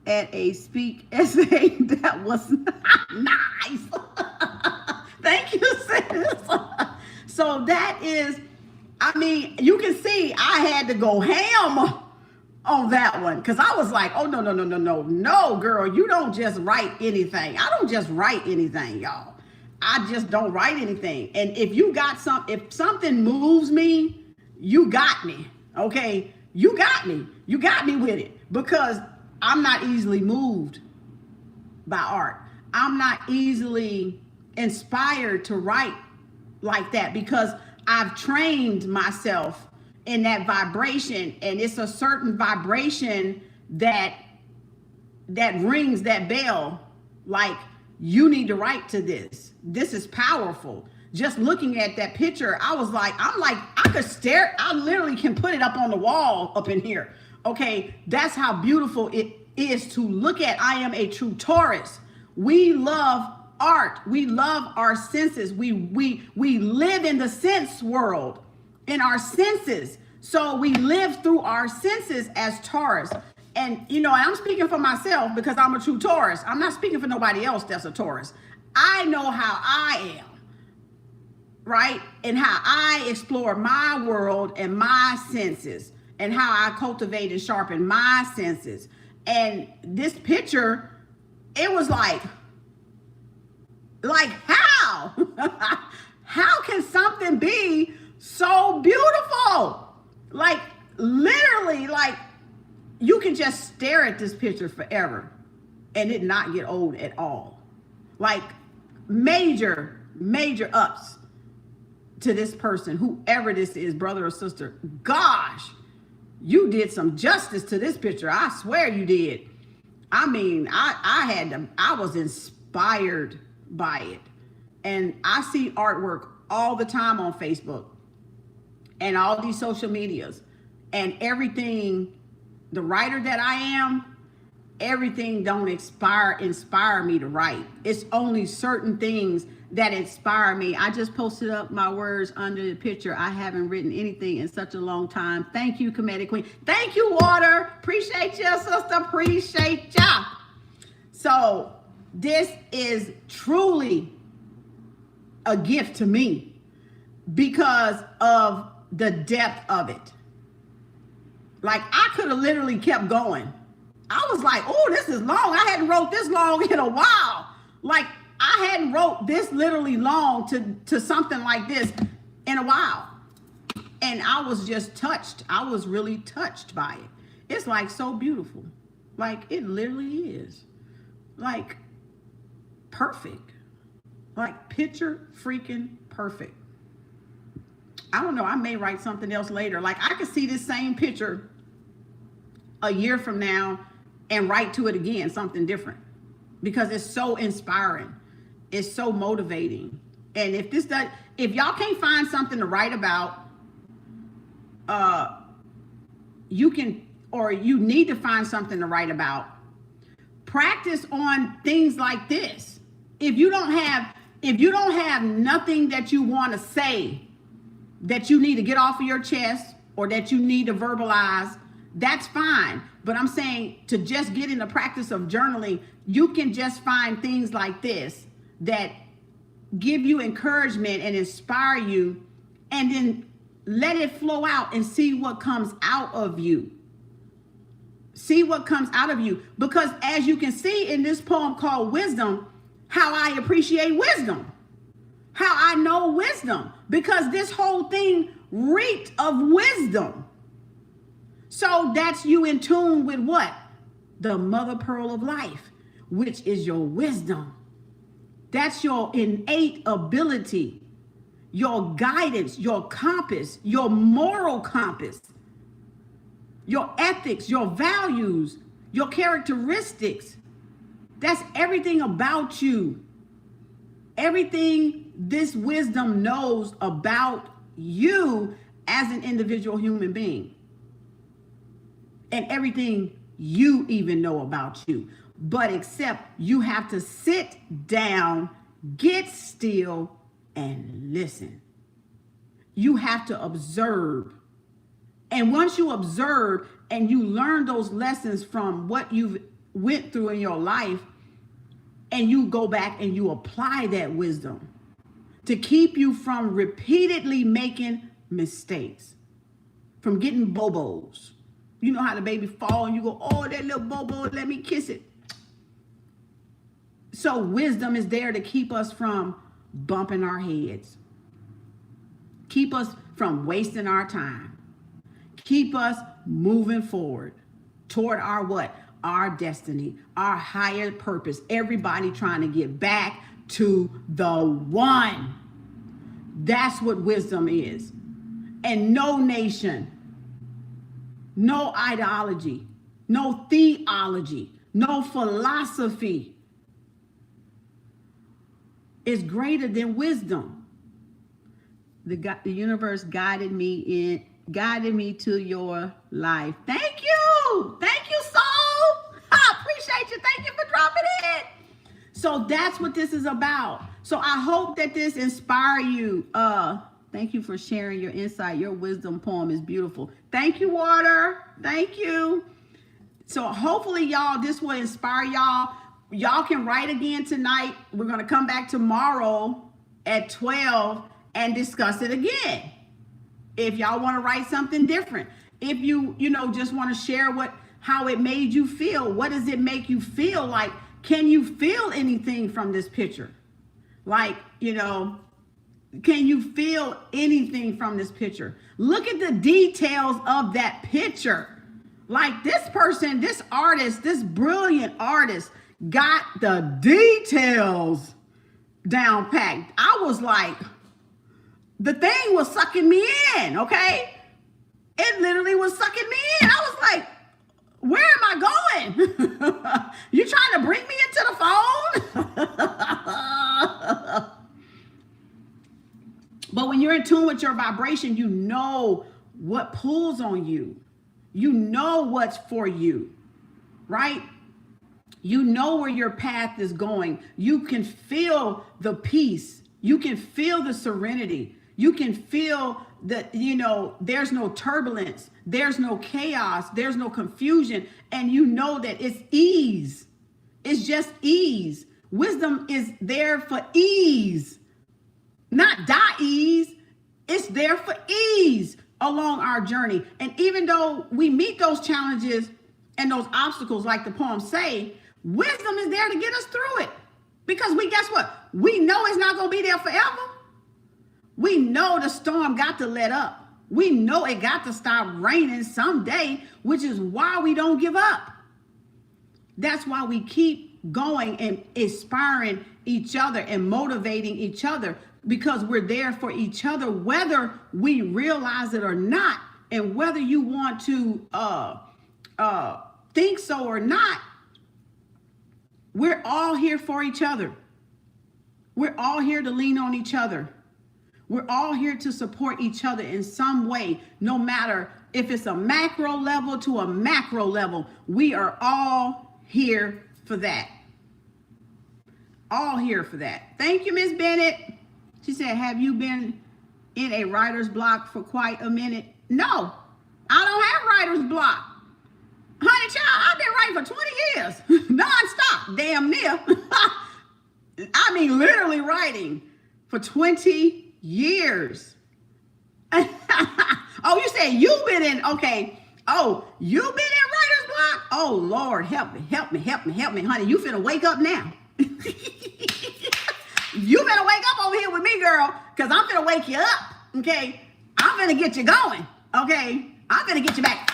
at a speak essay that was nice. Thank you, sis. So that is, I mean, you can see I had to go ham on that one because I was like, oh, no, girl, you don't just write anything. I don't just write anything, y'all. I just don't write anything. And if you got if something moves me, you got me, okay? You got me with it because I'm not easily moved by art. I'm not easily inspired to write like that because I've trained myself in that vibration, and it's a certain vibration that rings that bell like, you need to write to this. This is powerful. just looking at that picture, I could stare. I literally can put it up on the wall up in here. Okay, that's how beautiful it is to look at. I am a true Taurus. We love art. We love our senses. We live in the sense world, in our senses. So we live through our senses as Taurus. And, I'm speaking for myself because I'm a true Taurus. I'm not speaking for nobody else that's a Taurus. I know how I am, right? And how I explore my world and my senses and how I cultivate and sharpen my senses. And this picture, it was like how? How can something be so beautiful? Like, literally, like, you can just stare at this picture forever and it not get old at all. Like, major ups to this person, whoever this is, brother or sister. Gosh, you did some justice to this picture. I swear you did. I mean, I was inspired by it. And I see artwork all the time on Facebook and all these social medias, and everything, the writer that I am, everything don't inspire me to write. It's only certain things that inspire me. I just posted up my words under the picture. I haven't written anything in such a long time. Thank you, Comedic Queen. Thank you, Water. Appreciate you, sister. Appreciate ya. So this is truly a gift to me because of the depth of it. Like, I could have literally kept going. I was like, oh, this is long. I hadn't wrote this long in a while. Like, I hadn't wrote this literally long to something like this in a while. And I was just touched. I was really touched by it. It's like so beautiful. Like, it literally is. Like, perfect. Like, picture freaking perfect. I don't know. I may write something else later. Like, I could see this same picture a year from now and write to it again, something different, because it's so inspiring. It's so motivating. And if y'all can't find something to write about, you need to find something to write about. Practice on things like this. If you don't have nothing that you want to say, that you need to get off of your chest, or that you need to verbalize, that's fine. But I'm saying, to just get in the practice of journaling, you can just find things like this that give you encouragement and inspire you, and then let it flow out and see what comes out of you. See what comes out of you. Because as you can see in this poem called Wisdom, how I appreciate wisdom, how I know wisdom, because this whole thing reeked of wisdom. So that's you in tune with what? The mother pearl of life, which is your wisdom. That's your innate ability, your guidance, your compass, your moral compass, your ethics, your values, your characteristics. That's everything about you. Everything this wisdom knows about you as an individual human being. And everything you even know about you. But except you have to sit down, get still, and listen. You have to observe. And once you observe and you learn those lessons from what you've went through in your life, and you go back and you apply that wisdom to keep you from repeatedly making mistakes, from getting bobos. You know how the baby fall and you go, oh, that little bobo, let me kiss it. So wisdom is there to keep us from bumping our heads, keep us from wasting our time, keep us moving forward toward our what? Our destiny, our higher purpose. Everybody trying to get back to the one. That's what wisdom is. And no nation, no ideology, no theology, no philosophy is greater than wisdom. The universe guided me to your life. Thank you. Thank you, soul. I appreciate you. Thank you for dropping it. So that's what this is about. So I hope that this inspire you. Thank you for sharing your insight. Your wisdom poem is beautiful. Thank you, Water. Thank you. So hopefully, y'all, this will inspire y'all. Y'all can write again tonight. We're going to come back tomorrow at 12 and discuss it again. If y'all want to write something different. If you just want to share how it made you feel. What does it make you feel like? Can you feel anything from this picture? Like, can you feel anything from this picture? Look at the details of that picture. Like this person, this artist, this brilliant artist got the details down packed. I was like, the thing was sucking me in, okay? It literally was sucking me in. I was like, where am I going? You trying to bring me into the phone? But when you're in tune with your vibration, you know what pulls on you. You know what's for you, right? You know where your path is going. You can feel the peace. You can feel the serenity. You can feel that, there's no turbulence. There's no chaos. There's no confusion. And you know that it's ease. It's just ease. Wisdom is there for ease. Not ease. It's there for ease along our journey. And even though we meet those challenges and those obstacles, like the poem say, wisdom is there to get us through it. Because guess what? We know it's not going to be there forever. We know the storm got to let up. We know it got to stop raining someday, which is why we don't give up. That's why we keep going and inspiring each other and motivating each other, because we're there for each other, whether we realize it or not. And whether you want to think so or not, we're all here for each other. We're all here to lean on each other. We're all here to support each other in some way, no matter if it's a macro level to a macro level. We are all here for that. All here for that. Thank you, Miss Bennett. She said, have you been in a writer's block for quite a minute? No, I don't have writer's block. Honey child, I've been writing for 20 years. Non-stop, damn near. I mean, literally writing for 20 years. Oh, you said you've been in, okay. Oh, you've been in writer's block? Oh, Lord, help me, honey. You finna wake up now. You better wake up over here with me, girl, because I'm finna wake you up, okay? I'm finna get you going, okay? I'm finna get you back.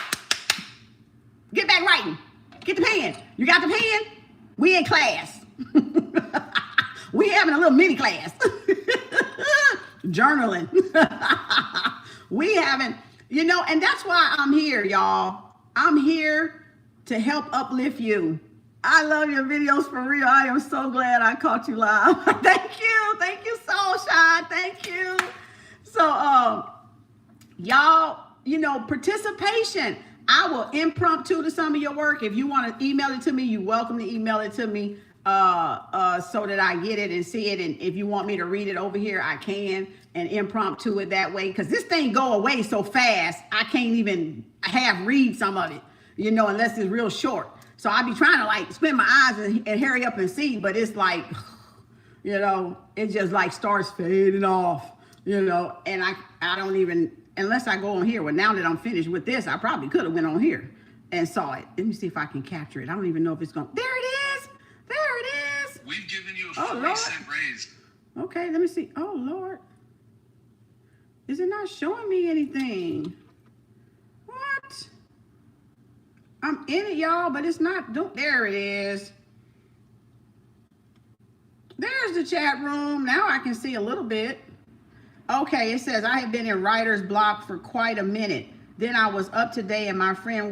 Get back writing. Get the pen. You got the pen? We in class. We having a little mini class. Journaling. We having, and that's why I'm here, y'all. I'm here to help uplift you. I love your videos for real. I am so glad I caught you live. Thank you. Thank you, Soul Shine. Thank you. So, y'all, participation. I will impromptu to some of your work. If you want to email it to me, you're welcome to email it to me so that I get it and see it. And if you want me to read it over here, I can, and impromptu it that way. Because this thing go away so fast, I can't even half read some of it, unless it's real short. So I be trying to spin my eyes and hurry up and see, but it's like, it just starts fading off, and I don't even, unless I go on here. Well, now that I'm finished with this, I probably could have went on here and saw it. Let me see if I can capture it. I don't even know if it's going, there it is. There it is. We've given you a 40-cent raise. Okay, let me see. Oh, Lord. Is it not showing me anything? What? I'm in it, y'all, but it's not. There it is. There's the chat room. Now I can see a little bit. Okay, it says, I have been in writer's block for quite a minute. Then I was up today and my friend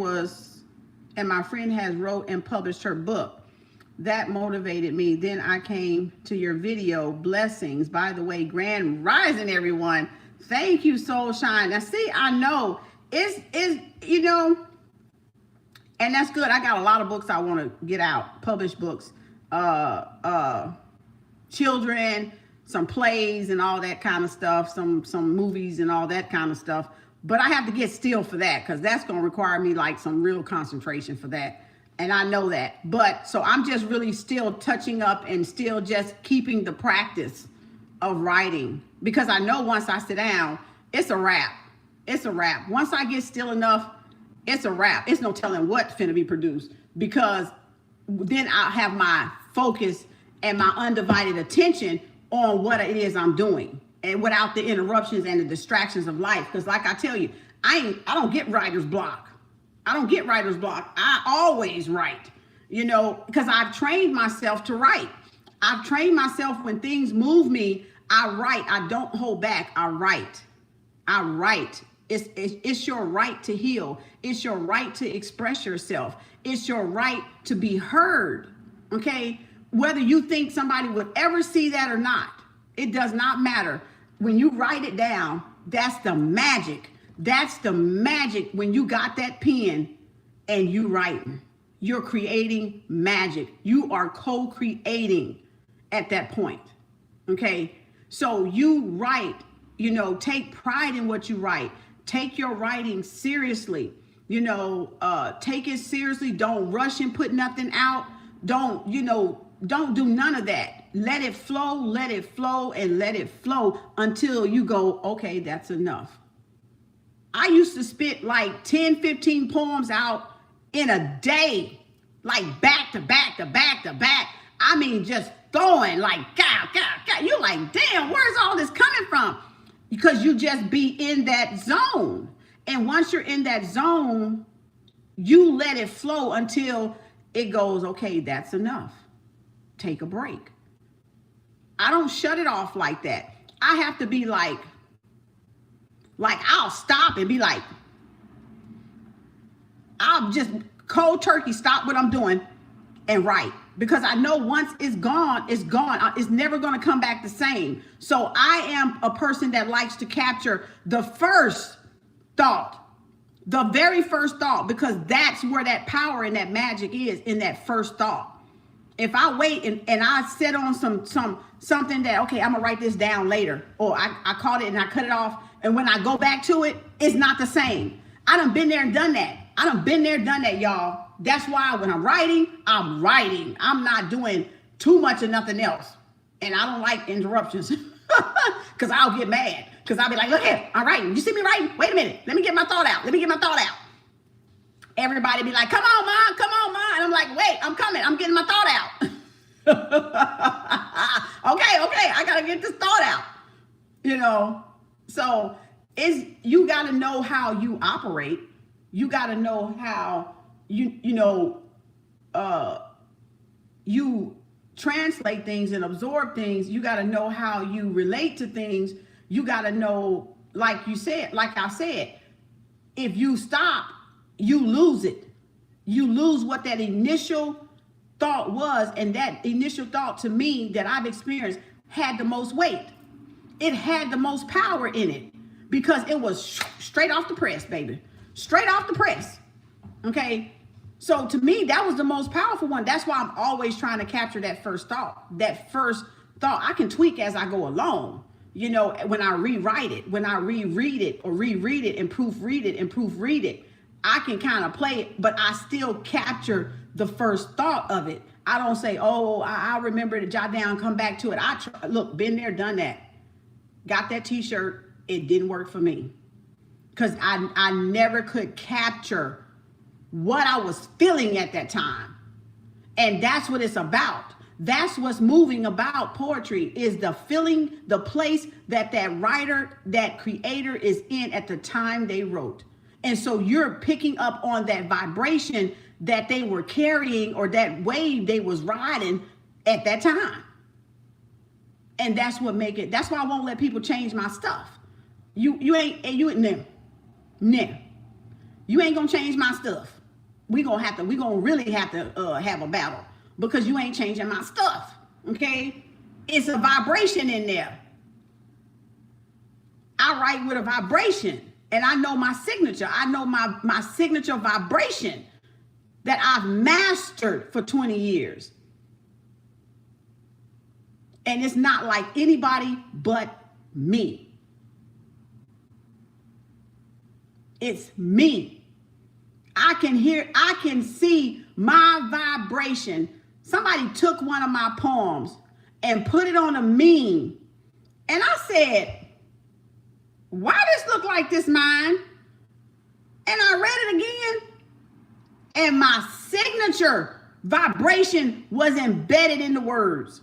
has wrote and published her book. That motivated me. Then I came to your video. Blessings. By the way, grand rising, everyone. Thank you, Soul Shine. Now, see, I know it's you know, and that's good. I got a lot of books I want to get out, published books, children, some plays and all that kind of stuff, some movies and all that kind of stuff. But I have to get still for that, because that's going to require me like some real concentration for that. And I know that. But so I'm just really still touching up and still just keeping the practice of writing, because I know once I sit down, it's a wrap. It's a wrap. Once I get still enough, it's a wrap. It's no telling what's finna be produced, because then I'll have my focus and my undivided attention on what it is I'm doing, and without the interruptions and the distractions of life. Because like I tell you, I don't get writer's block. I don't get writer's block. I always write, you know, because I've trained myself to write. I've trained myself, when things move me, I write. I don't hold back. I write. I write. It's your right to heal. It's your right to express yourself. It's your right to be heard. Okay? Whether you think somebody would ever see that or not, it does not matter. When you write it down, that's the magic. That's the magic. When you got that pen and you writing, you're creating magic. You are co-creating at that point. Okay? So you write, you know, take pride in what you write. Take your writing seriously. You know, take it seriously. Don't rush and put nothing out. Don't do none of that. Let it flow, and let it flow until you go, okay, that's enough. I used to spit like 10, 15 poems out in a day, like back to back to back to back. I mean, just throwing like, God. You're like, damn, where's all this coming from? Because you just be in that zone. And once you're in that zone, you let it flow until it goes, okay, that's enough. Take a break. I don't shut it off like that. I have to be like I'll stop and be like, I'll just cold turkey stop what I'm doing and write. Because I know once it's gone, it's gone. It's never going to come back the same. So I am a person that likes to capture the first thought, the very first thought, because that's where that power and that magic is, in that first thought. If I wait and I set on something that, okay, I'm gonna write this down later, or I caught it and I cut it off, and when I go back to it, it's not the same. I done been there and done that. Y'all. That's why when I'm writing. I'm not doing too much of nothing else. And I don't like interruptions because I'll get mad. Because I'll be like, look here, I'm writing. You see me writing? Wait a minute. Let me get my thought out. Everybody be like, come on, Ma. And I'm like, wait, I'm coming. I'm getting my thought out. Okay. I got to get this thought out. You know, so you got to know how you operate. You got to know how you translate things and absorb things. You got to know how you relate to things. You got to know, like I said, if you stop, you lose it. You lose what that initial thought was. And that initial thought, to me, that I've experienced, had the most weight. It had the most power in it, because it was straight off the press, baby. Straight off the press. Okay. So to me, that was the most powerful one. That's why I'm always trying to capture that first thought. That first thought I can tweak as I go along. You know, when I rewrite it, when I reread it or reread it and proofread it, I can kind of play it, but I still capture the first thought of it. I don't say, oh, I remember to jot down, come back to it. Look, been there, done that. Got that t-shirt. It didn't work for me. Because I never could capture what I was feeling at that time. And that's what it's about. That's what's moving about poetry, is the feeling, the place that writer, that creator is in at the time they wrote. And so you're picking up on that vibration that they were carrying, or that wave they was riding at that time. And that's what that's why I won't let people change my stuff. You ain't gonna change my stuff. We gonna really have to have a battle, because you ain't changing my stuff. Okay? It's a vibration in there. I write with a vibration, and I know my signature. I know my signature vibration that I've mastered for 20 years. And it's not like anybody but me. It's me. I can see my vibration. Somebody took one of my poems and put it on a meme. And I said, why this look like this mine? And I read it again. And my signature vibration was embedded in the words.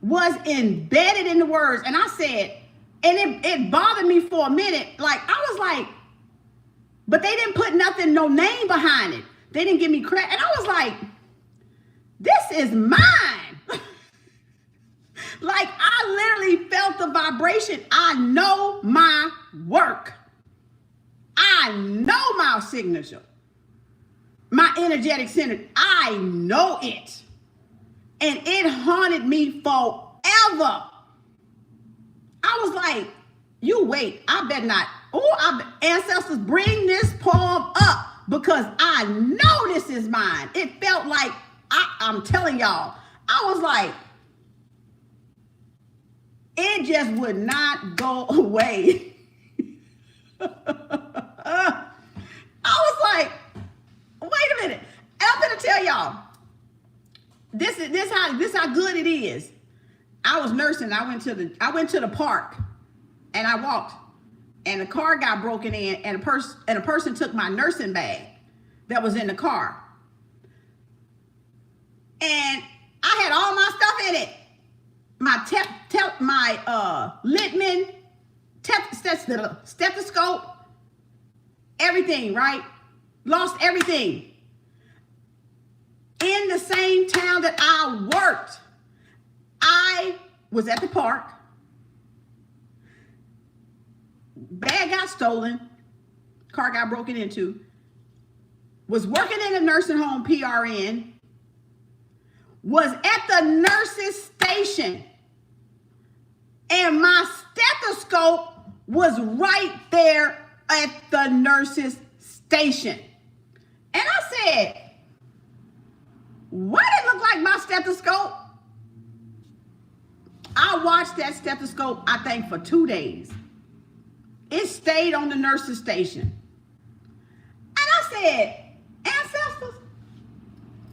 And I said, and it bothered me for a minute. Like, I was like, but they didn't put nothing, no name behind it. They didn't give me credit. And I was like, this is mine. Like, I literally felt the vibration. I know my work. I know my signature. My energetic center. I know it. And it haunted me forever. I was like, you wait, I better not. Ancestors, bring this poem up because I know this is mine. It felt like, I'm telling y'all, I was like, it just would not go away. I was like, wait a minute. And I'm gonna tell y'all, this how good it is. I was nursing. I went to the park, and I walked, and a car got broken in, and a person took my nursing bag that was in the car, and I had all my stuff in it. My Littman stethoscope, everything, right? Lost everything. In the same town that I worked, I was at the park. Bag got stolen. Car got broken into. Was working in a nursing home, PRN. Was at the nurse's station. And my stethoscope was right there at the nurse's station. And I said, why did it look like my stethoscope? I watched that stethoscope, I think, for 2 days. It stayed on the nurse's station. And I said, ancestors,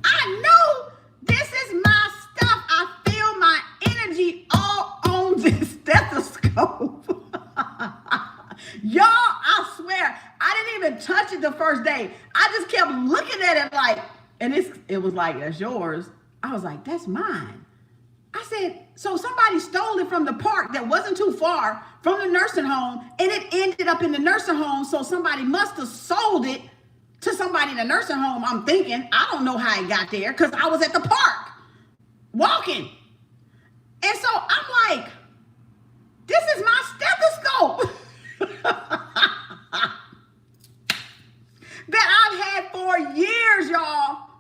I know this is my stuff. I feel my energy all on this stethoscope. Y'all, I swear, I didn't even touch it the first day. I just kept looking at it like, and it was like, that's yours. I was like, that's mine. I said, so somebody stole it from the park that wasn't too far from the nursing home, and it ended up in the nursing home, so somebody must have sold it to somebody in the nursing home, I'm thinking. I don't know how it got there because I was at the park walking. And so I'm like, this is my stethoscope that I've had for years, y'all.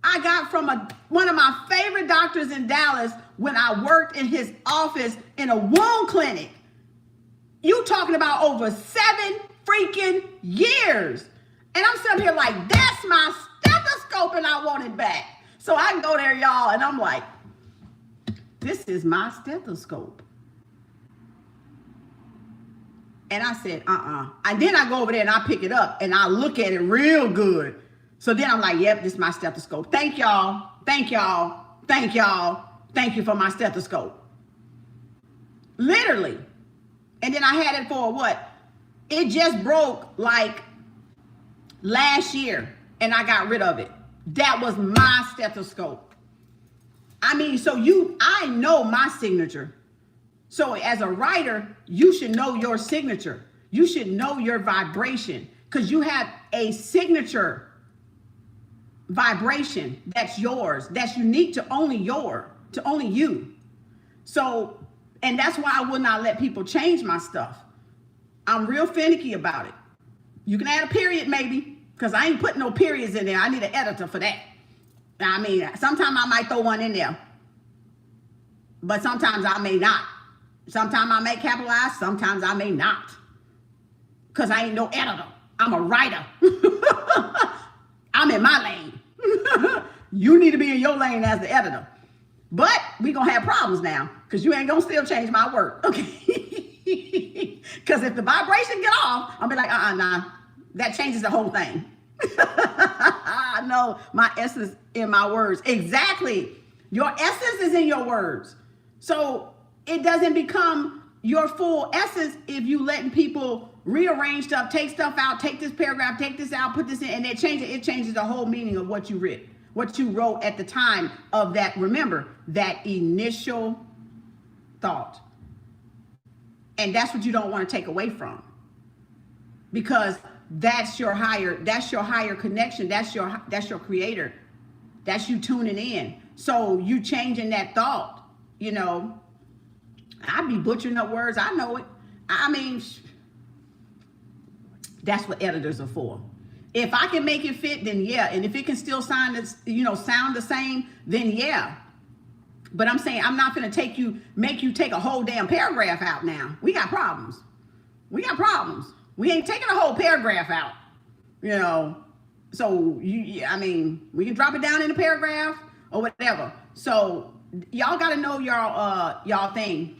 I got from one of my favorite doctors in Dallas when I worked in his office in a wound clinic. You talking about over 7 freaking years. And I'm sitting here like, that's my stethoscope and I want it back. So I can go there, y'all, and I'm like, this is my stethoscope. And I said, And then I go over there and I pick it up and I look at it real good. So then I'm like, yep, this is my stethoscope. Thank y'all. Thank y'all. Thank y'all. Thank you for my stethoscope. Literally. And then I had it for what? It just broke like last year and I got rid of it. That was my stethoscope. I mean, I know my signature. So as a writer, you should know your signature. You should know your vibration because you have a signature vibration that's yours, that's unique to only you. So, and that's why I will not let people change my stuff. I'm real finicky about it. You can add a period maybe, because I ain't putting no periods in there. I need an editor for that. I mean, sometimes I might throw one in there, but sometimes I may not. Sometimes I may capitalize, sometimes I may not. Because I ain't no editor. I'm a writer. I'm in my lane. You need to be in your lane as the editor. But we gonna have problems now because you ain't gonna still change my work. Okay. Because if the vibration get off, I'll be like, nah. That changes the whole thing. I know my essence in my words. Exactly. Your essence is in your words. So it doesn't become your full essence if you letting people rearrange stuff, take stuff out, take this paragraph, take this out, put this in, and it changes the whole meaning of what you wrote at the time of that. Remember, that initial thought. And that's what you don't want to take away from. Because that's your higher connection. That's your creator. That's you tuning in. So you changing that thought, you know. I be butchering up words. I know it. I mean, that's what editors are for. If I can make it fit, then yeah. And if it can still sound the same, then yeah. But I'm saying I'm not going to make you take a whole damn paragraph out now. We got problems. We ain't taking a whole paragraph out, you know. So we can drop it down in a paragraph or whatever. So y'all got to know y'all thing.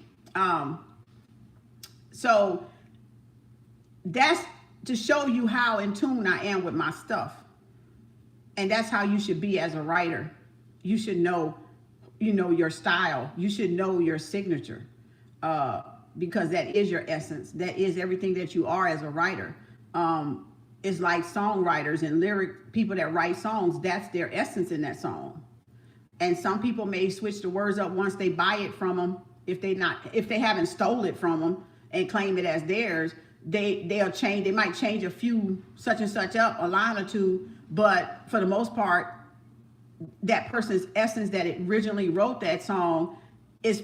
So that's to show you how in tune I am with my stuff. And that's how you should be as a writer. You should know, your style. You should know your signature. Because that is your essence. That is everything that you are as a writer. It's like songwriters and lyric people that write songs. That's their essence in that song. And some people may switch the words up once they buy it from them. If they haven't stole it from them and claim it as theirs, they'll change. They might change a few such and such up, a line or two, but for the most part, that person's essence that it originally wrote that song it's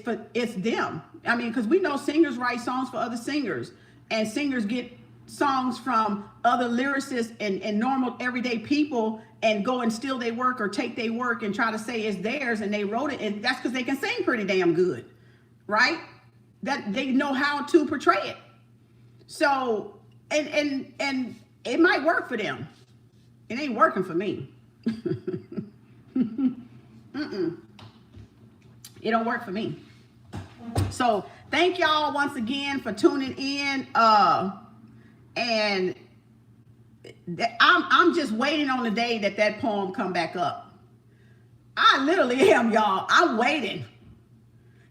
them. I mean, because we know singers write songs for other singers, and singers get songs from other lyricists and normal everyday people and go and steal their work or take their work and try to say it's theirs and they wrote it, and that's because they can sing pretty damn good, right? That they know how to portray it. So and it might work for them. It ain't working for me. It don't work for me. So thank y'all once again for tuning in. And I'm just waiting on the day that poem come back up. I literally am, y'all. I'm waiting.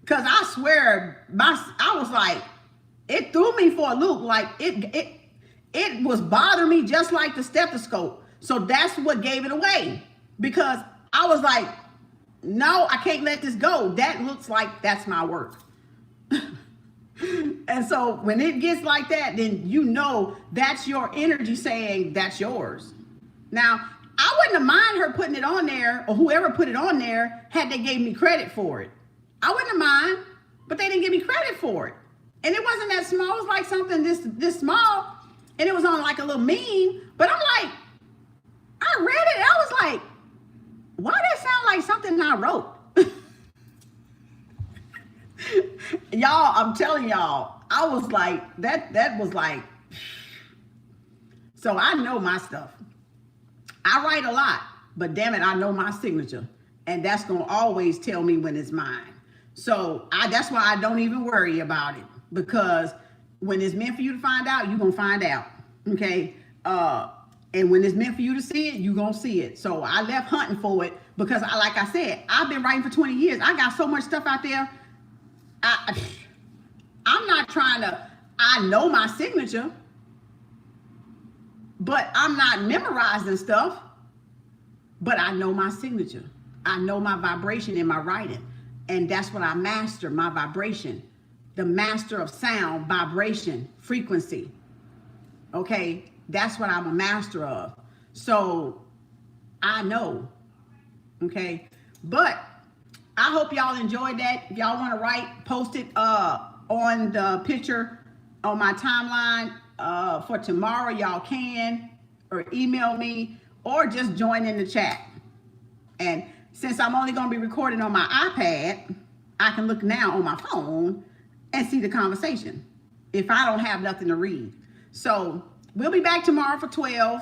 Cause I swear, I was like, it threw me for a loop. Like it was bothering me just like the stethoscope. So that's what gave it away. Because I was like, no, I can't let this go. That looks like that's my work. And so when it gets like that, then that's your energy saying that's yours. Now, I wouldn't have mind her putting it on there, or whoever put it on there, had they gave me credit for it. I wouldn't have mind, but they didn't give me credit for it. And it wasn't that small. It was like something this small, and it was on like a little meme. But I'm like, I read it, and I was like, why that sound like something I wrote? Y'all, I'm telling y'all, I was like, that was like, so I know my stuff. I write a lot, but damn it, I know my signature. And that's going to always tell me when it's mine. So that's why I don't even worry about it, because when it's meant for you to find out, you're going to find out. Okay. And when it's meant for you to see it, you're going to see it. So I left hunting for it because like I said, I've been writing for 20 years. I got so much stuff out there. I'm not trying to, I know my signature, but I'm not memorizing stuff, but I know my signature. I know my vibration in my writing. And that's what I master, my vibration, the master of sound, vibration, frequency. Okay. That's what I'm a master of. So I know. Okay. But I hope y'all enjoyed that. If y'all want to write, post it on the picture on my timeline for tomorrow. Y'all can, or email me, or just join in the chat. And since I'm only going to be recording on my iPad, I can look now on my phone and see the conversation if I don't have nothing to read. So we'll be back tomorrow for 12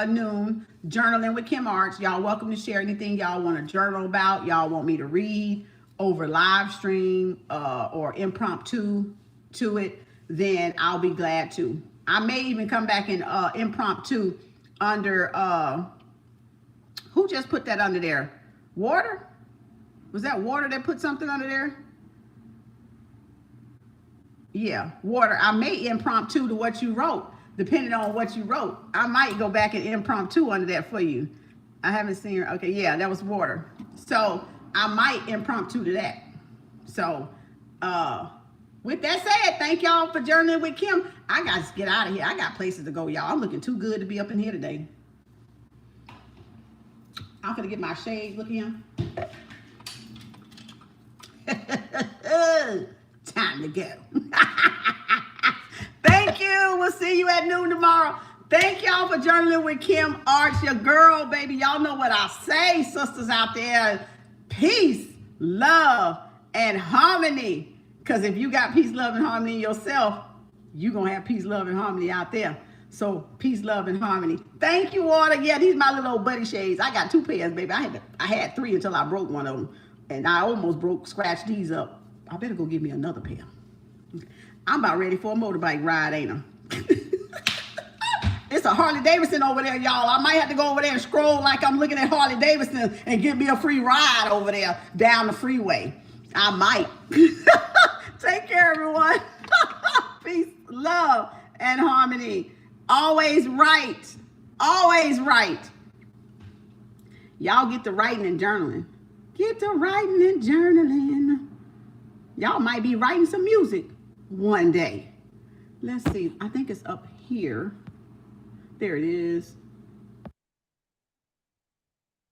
noon, journaling with Kem Arts. Y'all welcome to share anything y'all want to journal about, y'all want me to read over live stream or impromptu to it, then I'll be glad to. I may even come back in impromptu under, who just put that under there? Water? Was that Water that put something under there? Yeah, Water. I may impromptu to what you wrote, depending on what you wrote. I might go back and impromptu under that for you. I haven't seen her. Okay, yeah, that was Water. So I might impromptu to that. So with that said, thank y'all for journeying with Kem. I got to get out of here. I got places to go, y'all. I'm looking too good to be up in here today. I'm gonna get my shades. Look here. Time to go. Thank you. We'll see you at noon tomorrow. Thank y'all for journaling with Kem Arts, your girl, baby. Y'all know what I say, sisters out there. Peace, love, and harmony. Because if you got peace, love, and harmony in yourself, you're going to have peace, love, and harmony out there. So peace, love, and harmony. Thank you, Water. Yeah, these my little old buddy shades. I got 2 pairs, baby. I had 3 until I broke one of them. And I almost scratched these up. I better go get me another pair. I'm about ready for a motorbike ride, ain't I? It's a Harley Davidson over there, y'all. I might have to go over there and scroll like I'm looking at Harley Davidson and get me a free ride over there down the freeway. I might. Take care, everyone. Peace, love, and harmony. Always right. Always right. Y'all get to writing and journaling. Get to writing and journaling. Y'all might be writing some music one day. Let's see. I think it's up here. There it is.